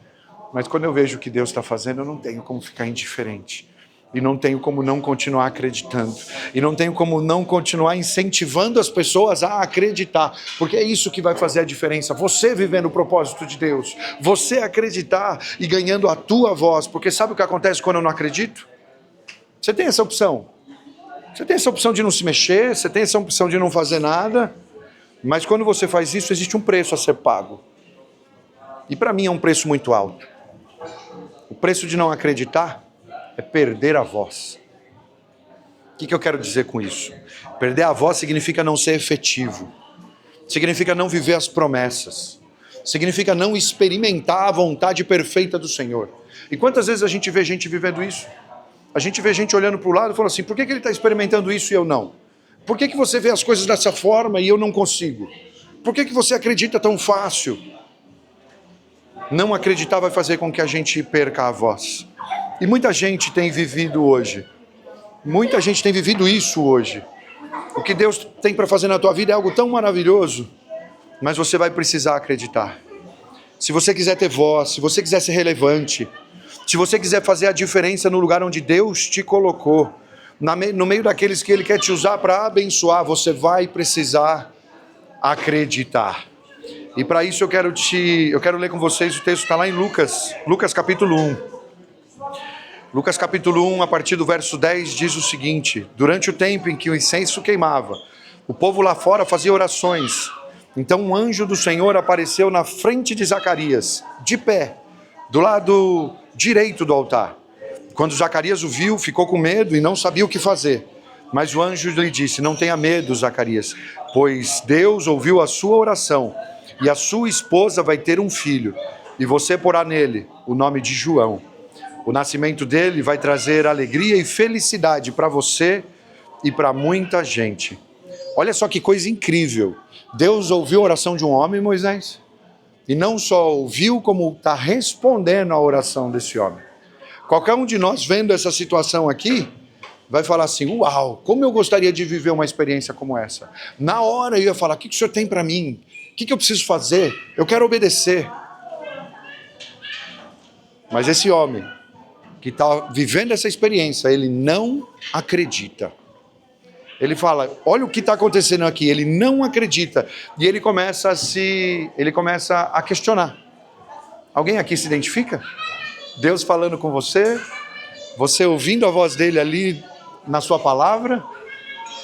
Mas quando eu vejo o que Deus está fazendo, eu não tenho como ficar indiferente. E não tenho como não continuar acreditando. E não tenho como não continuar incentivando as pessoas a acreditar. Porque é isso que vai fazer a diferença. Você vivendo o propósito de Deus. Você acreditar e ganhando a tua voz. Porque sabe o que acontece quando eu não acredito? Você tem essa opção. Você tem essa opção de não se mexer. Você tem essa opção de não fazer nada. Mas quando você faz isso, existe um preço a ser pago. E para mim é um preço muito alto. O preço de não acreditar é perder a voz. O que eu quero dizer com isso? Perder a voz significa não ser efetivo. Significa não viver as promessas. Significa não experimentar a vontade perfeita do Senhor. E quantas vezes a gente vê gente vivendo isso? A gente vê gente olhando para o lado e falando assim: por que ele está experimentando isso e eu não? Por que você vê as coisas dessa forma e eu não consigo? Por que você acredita tão fácil? Não acreditar vai fazer com que a gente perca a voz. E muita gente tem vivido hoje. Muita gente tem vivido isso hoje. O que Deus tem para fazer na tua vida é algo tão maravilhoso, mas você vai precisar acreditar. Se você quiser ter voz, se você quiser ser relevante, se você quiser fazer a diferença no lugar onde Deus te colocou, no meio daqueles que Ele quer te usar para abençoar, você vai precisar acreditar. E para isso eu quero ler com vocês o texto que está lá em Lucas capítulo 1. Lucas capítulo 1, a partir do verso 10, diz o seguinte: durante o tempo em que o incenso queimava, o povo lá fora fazia orações. Então um anjo do Senhor apareceu na frente de Zacarias, de pé, do lado direito do altar. Quando Zacarias o viu, ficou com medo e não sabia o que fazer. Mas o anjo lhe disse: não tenha medo, Zacarias, pois Deus ouviu a sua oração e a sua esposa vai ter um filho, e você porá nele o nome de João. O nascimento dele vai trazer alegria e felicidade para você e para muita gente. Olha só que coisa incrível. Deus ouviu a oração de um homem, Moisés, e não só ouviu, como está respondendo à oração desse homem. Qualquer um de nós vendo essa situação aqui, vai falar assim: uau, como eu gostaria de viver uma experiência como essa. Na hora eu ia falar: o que o senhor tem para mim? O que eu preciso fazer? Eu quero obedecer. Mas esse homem que está vivendo essa experiência, ele não acredita. Ele fala: olha o que está acontecendo aqui. Ele não acredita. E ele começa a questionar. Alguém aqui se identifica? Deus falando com você, você ouvindo a voz dele ali na sua palavra,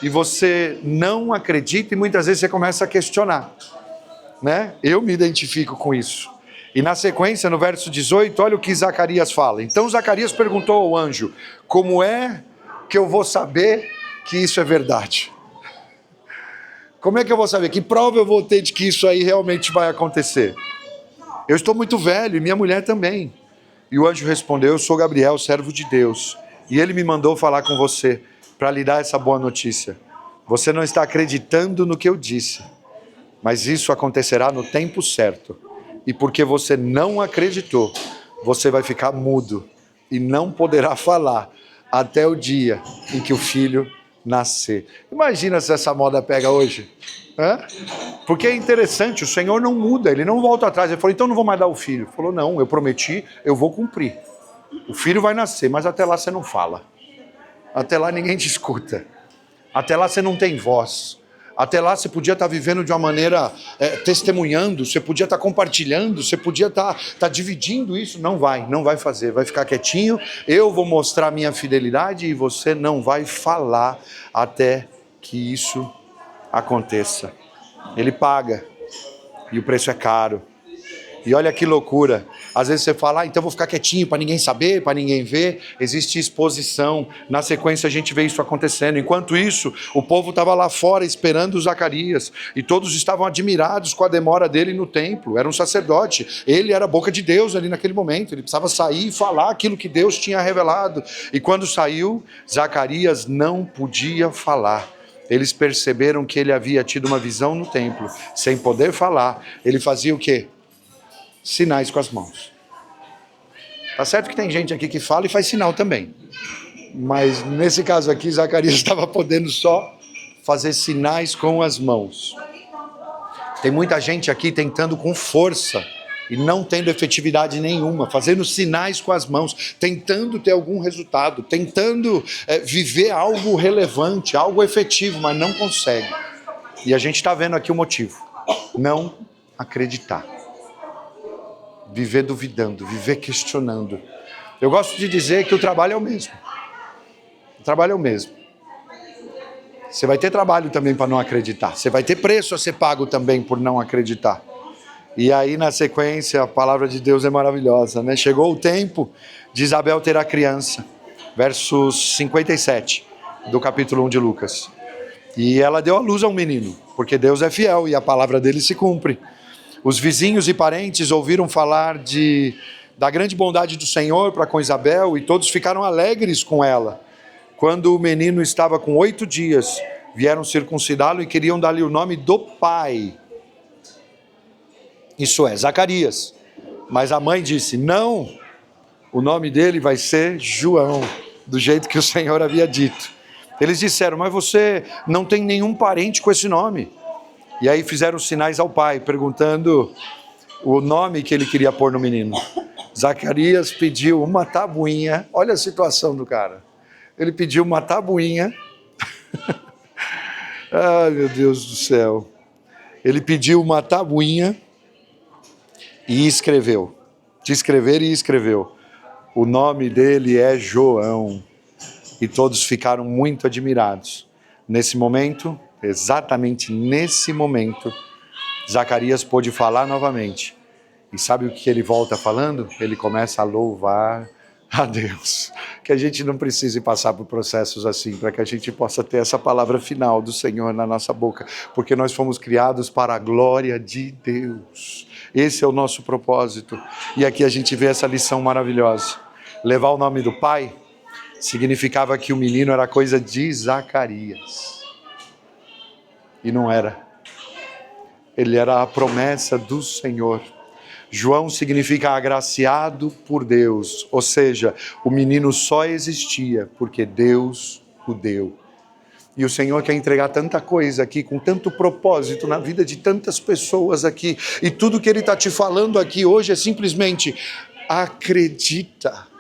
e você não acredita, e muitas vezes você começa a questionar, né? Eu me identifico com isso. E na sequência, no verso 18, olha o que Zacarias fala. Então Zacarias perguntou ao anjo: como é que eu vou saber que isso é verdade? Como é que eu vou saber? Que prova eu vou ter de que isso aí realmente vai acontecer? Eu estou muito velho e minha mulher também. E o anjo respondeu: eu sou Gabriel, servo de Deus, e ele me mandou falar com você para lhe dar essa boa notícia. Você não está acreditando no que eu disse, mas isso acontecerá no tempo certo. E porque você não acreditou, você vai ficar mudo e não poderá falar até o dia em que o filho nascer. Imagina se essa moda pega hoje. Porque é interessante, o Senhor não muda, Ele não volta atrás. Ele falou: então não vou mais dar o filho. Ele falou: não, eu prometi, eu vou cumprir. O filho vai nascer, mas até lá você não fala. Até lá ninguém te escuta. Até lá você não tem voz. Até lá você podia estar vivendo de uma maneira testemunhando, você podia estar compartilhando, você podia estar dividindo isso. Não vai fazer, vai ficar quietinho. Eu vou mostrar minha fidelidade e você não vai falar até que isso aconteça. Ele paga e o preço é caro. E olha que loucura, às vezes você fala: então eu vou ficar quietinho para ninguém saber, para ninguém ver. Existe exposição, na sequência a gente vê isso acontecendo. Enquanto isso, o povo estava lá fora esperando Zacarias, e todos estavam admirados com a demora dele no templo. Era um sacerdote, ele era a boca de Deus ali naquele momento, ele precisava sair e falar aquilo que Deus tinha revelado. E quando saiu, Zacarias não podia falar. Eles perceberam que ele havia tido uma visão no templo, sem poder falar. Ele fazia o quê? Sinais com as mãos. Tá certo que tem gente aqui que fala e faz sinal também, mas nesse caso aqui, Zacarias estava podendo só fazer sinais com as mãos. Tem muita gente aqui tentando com força e não tendo efetividade nenhuma, fazendo sinais com as mãos, tentando ter algum resultado, tentando viver algo relevante, algo efetivo, mas não consegue. E a gente está vendo aqui o motivo: não acreditar. Viver duvidando, viver questionando. Eu gosto de dizer que o trabalho é o mesmo. O trabalho é o mesmo. Você vai ter trabalho também para não acreditar. Você vai ter preço a ser pago também por não acreditar. E aí, na sequência, a palavra de Deus é maravilhosa, né? Chegou o tempo de Isabel ter a criança. Versos 57 do capítulo 1 de Lucas. E ela deu à luz a um menino, porque Deus é fiel e a palavra dele se cumpre. Os vizinhos e parentes ouviram falar da grande bondade do Senhor para com Isabel, e todos ficaram alegres com ela. Quando o menino estava com 8 dias, vieram circuncidá-lo e queriam dar-lhe o nome do pai. Isso é, Zacarias. Mas a mãe disse, não, o nome dele vai ser João, do jeito que o Senhor havia dito. Eles disseram, mas você não tem nenhum parente com esse nome. E aí fizeram sinais ao pai, perguntando o nome que ele queria pôr no menino. Zacarias pediu uma tabuinha, olha a situação do cara. Ele pediu uma tabuinha. Ai, meu Deus do céu. Ele pediu uma tabuinha e escreveu. De escrever e escreveu. O nome dele é João. E todos ficaram muito admirados. Nesse momento, exatamente nesse momento, Zacarias pôde falar novamente. E sabe o que ele volta falando? Ele começa a louvar a Deus. Que a gente não precise passar por processos assim, para que a gente possa ter essa palavra final do Senhor na nossa boca. Porque nós fomos criados para a glória de Deus. Esse é o nosso propósito. E aqui a gente vê essa lição maravilhosa. Levar o nome do Pai significava que o menino era coisa de Zacarias. E não era. Ele era a promessa do Senhor. João significa agraciado por Deus, ou seja, o menino só existia porque Deus o deu. E o Senhor quer entregar tanta coisa aqui, com tanto propósito na vida de tantas pessoas aqui. E tudo que Ele está te falando aqui hoje é simplesmente acredita.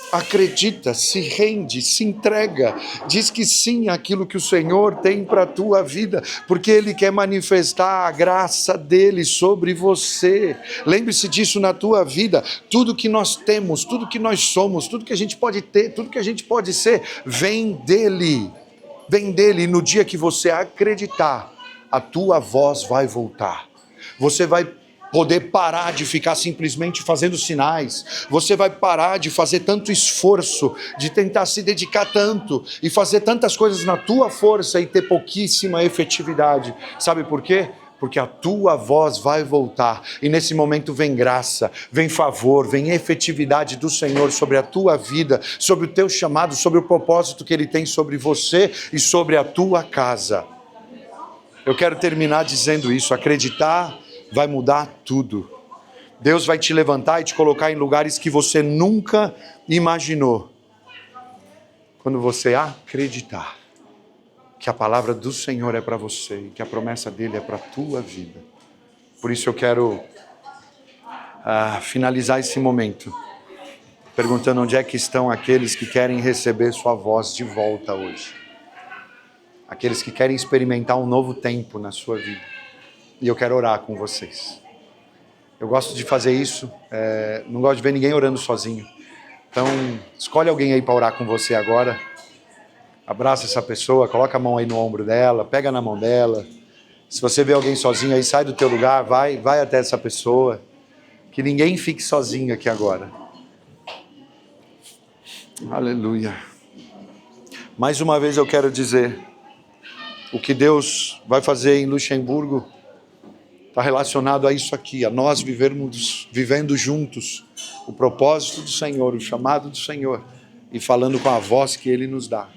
Acredita, se rende, se entrega, diz que sim àquilo que o Senhor tem para a tua vida, porque Ele quer manifestar a graça dEle sobre você. Lembre-se disso na tua vida, tudo que nós temos, tudo que nós somos, tudo que a gente pode ter, tudo que a gente pode ser, vem dEle, e no dia que você acreditar, a tua voz vai voltar, você vai poder parar de ficar simplesmente fazendo sinais. Você vai parar de fazer tanto esforço, de tentar se dedicar tanto e fazer tantas coisas na tua força e ter pouquíssima efetividade. Sabe por quê? Porque a tua voz vai voltar. E nesse momento vem graça, vem favor, vem efetividade do Senhor sobre a tua vida, sobre o teu chamado, sobre o propósito que Ele tem sobre você e sobre a tua casa. Eu quero terminar dizendo isso. Acreditar vai mudar tudo. Deus vai te levantar e te colocar em lugares que você nunca imaginou. Quando você acreditar que a palavra do Senhor é para você e que a promessa dele é para a tua vida. Por isso eu quero finalizar esse momento perguntando onde é que estão aqueles que querem receber sua voz de volta hoje. Aqueles que querem experimentar um novo tempo na sua vida. E eu quero orar com vocês. Eu gosto de fazer isso, não gosto de ver ninguém orando sozinho. Então, escolhe alguém aí para orar com você agora. Abraça essa pessoa, coloca a mão aí no ombro dela, pega na mão dela. Se você vê alguém sozinho aí, sai do teu lugar, vai até essa pessoa. Que ninguém fique sozinho aqui agora. Aleluia. Mais uma vez eu quero dizer, o que Deus vai fazer em Luxemburgo está relacionado a isso aqui, a nós vivendo juntos o propósito do Senhor, o chamado do Senhor e falando com a voz que Ele nos dá.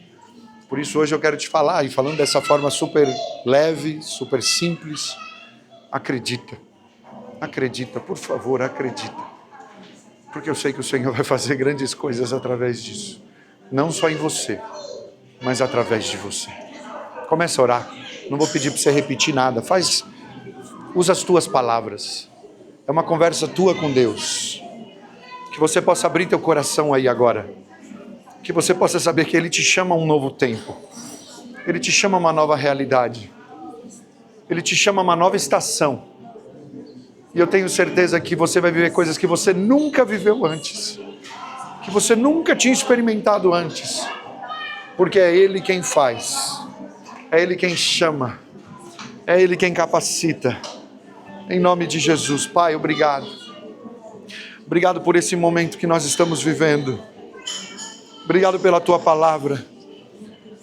Por isso hoje eu quero te falar, e falando dessa forma super leve, super simples, acredita, por favor, acredita, porque eu sei que o Senhor vai fazer grandes coisas através disso, não só em você, mas através de você. Começa a orar, não vou pedir para você repetir nada, usa as tuas palavras. É uma conversa tua com Deus. Que você possa abrir teu coração aí agora. Que você possa saber que Ele te chama a um novo tempo. Ele te chama a uma nova realidade. Ele te chama a uma nova estação. E eu tenho certeza que você vai viver coisas que você nunca viveu antes. Que você nunca tinha experimentado antes. Porque é Ele quem faz. É Ele quem chama. É Ele quem capacita. Em nome de Jesus, Pai, obrigado. Obrigado por esse momento que nós estamos vivendo. Obrigado pela Tua palavra.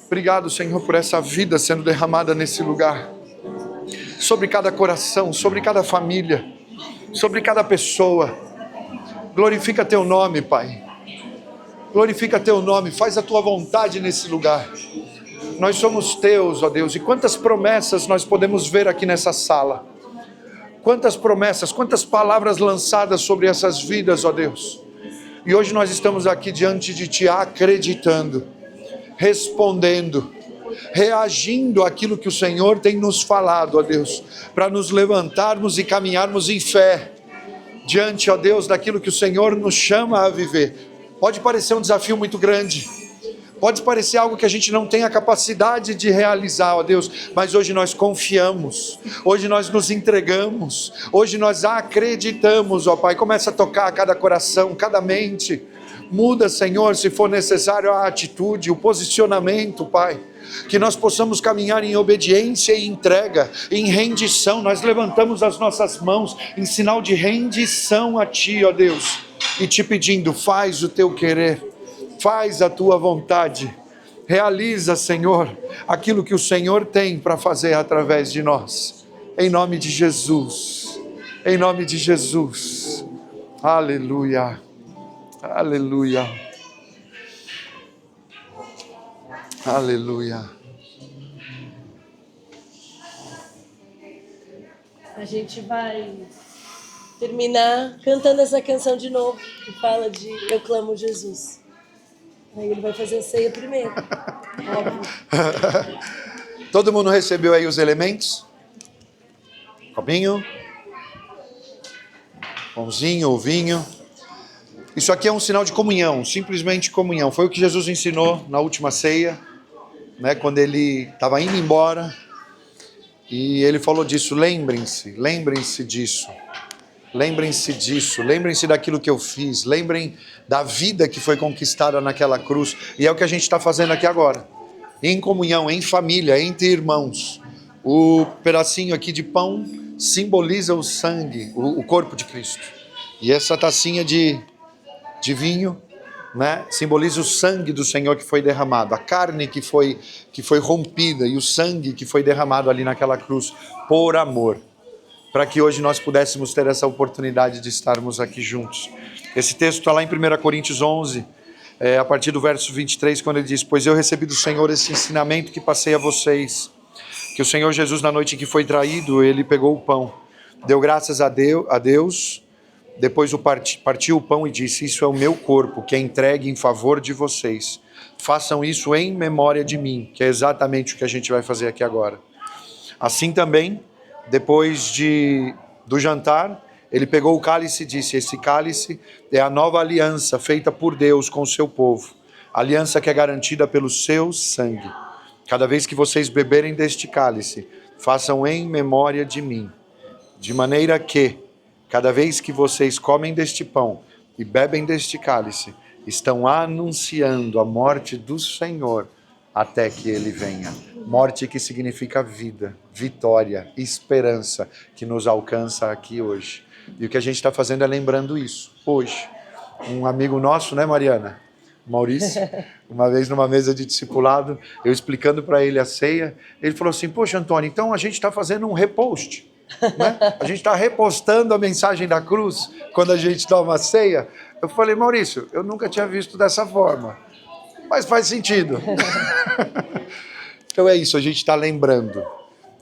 Obrigado, Senhor, por essa vida sendo derramada nesse lugar. Sobre cada coração, sobre cada família, sobre cada pessoa. Glorifica Teu nome, Pai. Glorifica Teu nome, faz a Tua vontade nesse lugar. nós somos teus, ó Deus, e quantas promessas nós podemos ver aqui nessa sala. Quantas promessas, quantas palavras lançadas sobre essas vidas, ó Deus. E hoje nós estamos aqui diante de Ti acreditando, respondendo, reagindo àquilo que o Senhor tem nos falado, ó Deus, para nos levantarmos e caminharmos em fé, diante, ó Deus, daquilo que o Senhor nos chama a viver. Pode parecer um desafio muito grande, pode parecer algo que a gente não tem a capacidade de realizar, ó Deus, mas hoje nós confiamos, hoje nós nos entregamos, hoje nós acreditamos, ó Pai. Começa a tocar cada coração, cada mente. Muda, Senhor, se for necessário, a atitude, o posicionamento, Pai. Que nós possamos caminhar em obediência e entrega, em rendição. Nós levantamos as nossas mãos em sinal de rendição a Ti, ó Deus, e Te pedindo, faz o Teu querer, faz a Tua vontade, realiza, Senhor, aquilo que o Senhor tem para fazer através de nós, em nome de Jesus, em nome de Jesus, aleluia, aleluia, aleluia. A gente vai terminar cantando essa canção de novo, que fala de Eu Clamo Jesus. Aí ele vai fazer a ceia primeiro. Óbvio. Todo mundo recebeu aí os elementos? Copinho, pãozinho, o vinho. Isso aqui é um sinal de comunhão, simplesmente comunhão. Foi o que Jesus ensinou na última ceia, né, quando ele estava indo embora. E ele falou disso, lembrem-se disso. Lembrem-se disso, lembrem-se daquilo que eu fiz, lembrem da vida que foi conquistada naquela cruz. E é o que a gente está fazendo aqui agora, em comunhão, em família, entre irmãos. O pedacinho aqui de pão simboliza o sangue, o corpo de Cristo. E essa tacinha de vinho, né, simboliza o sangue do Senhor que foi derramado, a carne que foi rompida e o sangue que foi derramado ali naquela cruz por amor, para que hoje nós pudéssemos ter essa oportunidade de estarmos aqui juntos. Esse texto está lá em 1 Coríntios 11, a partir do verso 23, quando ele diz: pois eu recebi do Senhor esse ensinamento que passei a vocês, que o Senhor Jesus, na noite em que foi traído, ele pegou o pão, deu graças a Deus, depois partiu o pão e disse: isso é o meu corpo, que é entregue em favor de vocês. Façam isso em memória de mim, que é exatamente o que a gente vai fazer aqui agora. Assim também, depois do jantar, ele pegou o cálice e disse: esse cálice é a nova aliança feita por Deus com o seu povo, aliança que é garantida pelo seu sangue. Cada vez que vocês beberem deste cálice, façam em memória de mim, de maneira que, cada vez que vocês comem deste pão e bebem deste cálice, estão anunciando a morte do Senhor até que Ele venha. Morte que significa vida, vitória, esperança, que nos alcança aqui hoje. E o que a gente está fazendo é lembrando isso hoje. Um amigo nosso, né, Mariana? Maurício, uma vez numa mesa de discipulado, eu explicando para ele a ceia, ele falou assim: poxa, Antônio, então a gente está fazendo um repost, né? A gente está repostando a mensagem da cruz quando a gente dá uma ceia. Eu falei: Maurício, eu nunca tinha visto dessa forma, mas faz sentido. Então é isso, a gente está lembrando.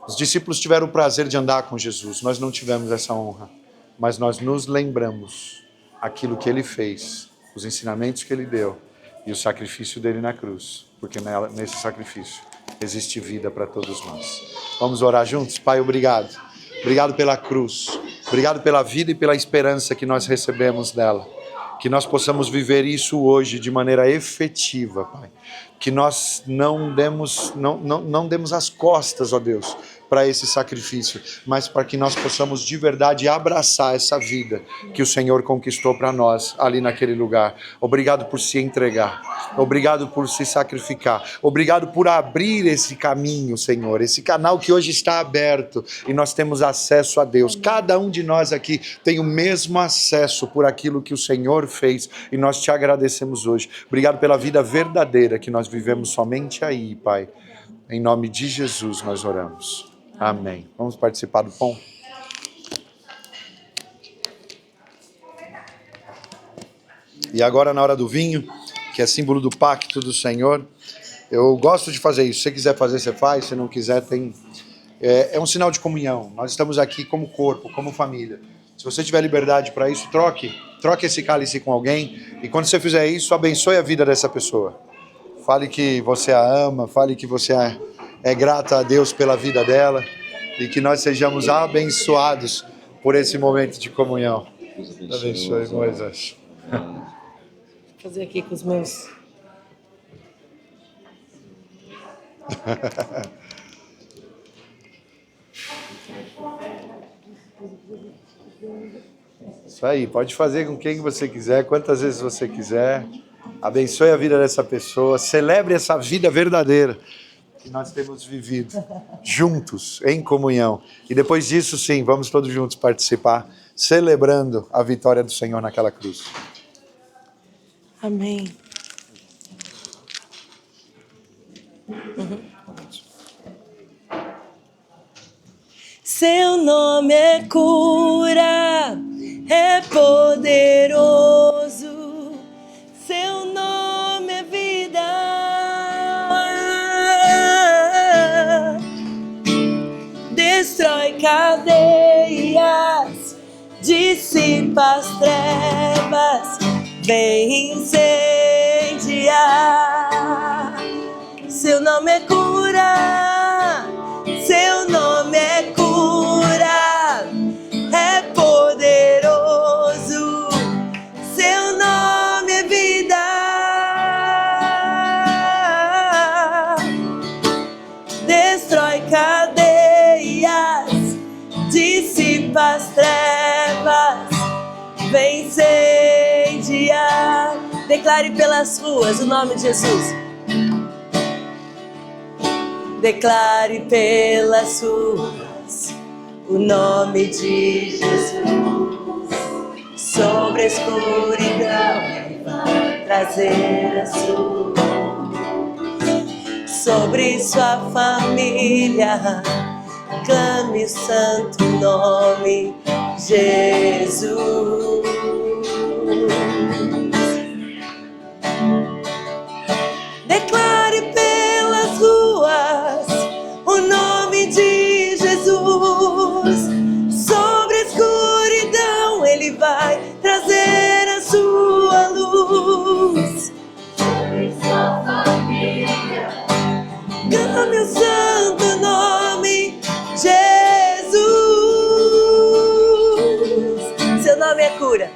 Os discípulos tiveram o prazer de andar com Jesus, nós não tivemos essa honra, mas nós nos lembramos aquilo que Ele fez, os ensinamentos que Ele deu e o sacrifício dele na cruz, porque nesse sacrifício existe vida para todos nós. Vamos orar juntos? Pai, obrigado. Obrigado pela cruz, obrigado pela vida e pela esperança que nós recebemos dela. Que nós possamos viver isso hoje de maneira efetiva, Pai. Que nós não demos as costas, ó Deus, para esse sacrifício, mas para que nós possamos de verdade abraçar essa vida que o Senhor conquistou para nós ali naquele lugar. Obrigado por se entregar, obrigado por se sacrificar, obrigado por abrir esse caminho, Senhor, esse canal que hoje está aberto e nós temos acesso a Deus. Cada um de nós aqui tem o mesmo acesso por aquilo que o Senhor fez e nós te agradecemos hoje. Obrigado pela vida verdadeira que nós vivemos somente aí, Pai. Em nome de Jesus nós oramos. Amém. Vamos participar do pão? E agora, na hora do vinho, que é símbolo do pacto do Senhor, Eu gosto de fazer isso. Se você quiser fazer, você faz. Se não quiser, tem... É um sinal de comunhão. Nós estamos aqui como corpo, como família. Se você tiver liberdade para isso, troque esse cálice com alguém. E quando você fizer isso, abençoe a vida dessa pessoa. Fale que você a ama, fale que você é grata a Deus pela vida dela. E que nós sejamos abençoados por esse momento de comunhão. Abençoe, Moisés. Vou fazer aqui com os meus... Isso aí, pode fazer com quem você quiser, quantas vezes você quiser. Abençoe a vida dessa pessoa, celebre essa vida verdadeira que nós temos vivido juntos, em comunhão. E depois disso, sim, vamos todos juntos participar, celebrando a vitória do Senhor naquela cruz. Amém. Seu nome é cura, é poderoso. Seu nome é vida. Destrói cadeias, dissipa as trevas, vem incendiar. Seu nome é cura, seu nome é cura, é poderoso, seu nome é vida. Destrói cadeias, dissipa as trevas, vem incendiar. Declare pelas ruas o nome de Jesus. Declare pelas ruas o nome de Jesus. Sobre a escuridão Ele vai trazer a sua luz. Sobre sua família clame o santo nome Jesus. Declare pelas ruas o nome de Jesus. Sobre a escuridão Ele vai trazer a sua luz. Sobre sua família clame o santo nome Jesus. Seu nome é cura.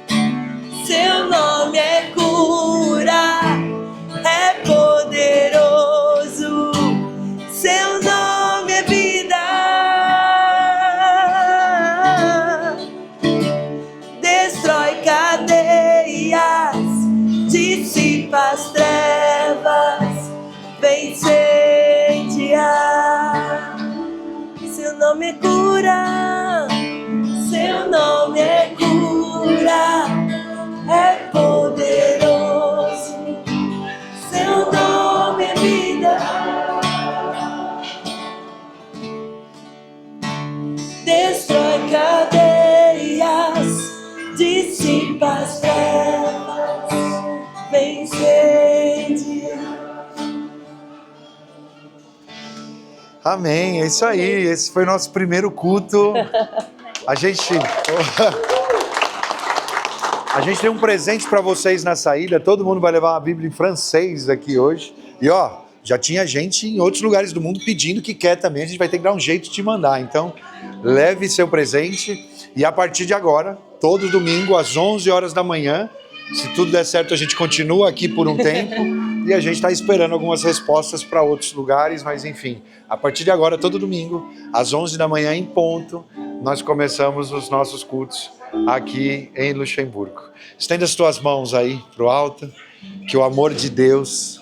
Seu nome é cura, é poderoso, seu nome é vida. Destrói cadeias, dissipa as trevas, vem incendiar. Seu nome é cura, seu nome é cura, é poderoso, seu nome é vida. Destrói cadeias, dissipa as trevas, vem incendiar. Amém, é isso aí. Esse foi o nosso primeiro culto. A gente tem um presente para vocês na saída. Todo mundo vai levar uma Bíblia em francês aqui hoje. E já tinha gente em outros lugares do mundo pedindo que quer também. A gente vai ter que dar um jeito de mandar. Então, leve seu presente. E a partir de agora, todo domingo, às 11 horas da manhã, se tudo der certo, a gente continua aqui por um tempo. E a gente está esperando algumas respostas para outros lugares. Mas, enfim, a partir de agora, todo domingo, às 11 da manhã em ponto, nós começamos os nossos cultos aqui em Luxemburgo. Estenda as tuas mãos aí para o alto, que o amor de Deus,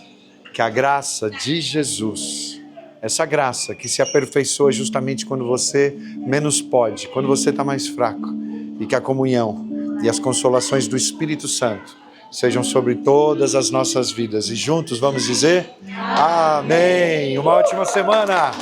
que a graça de Jesus, essa graça que se aperfeiçoa justamente quando você menos pode, quando você está mais fraco, e que a comunhão e as consolações do Espírito Santo sejam sobre todas as nossas vidas. E juntos vamos dizer amém. Uma ótima semana.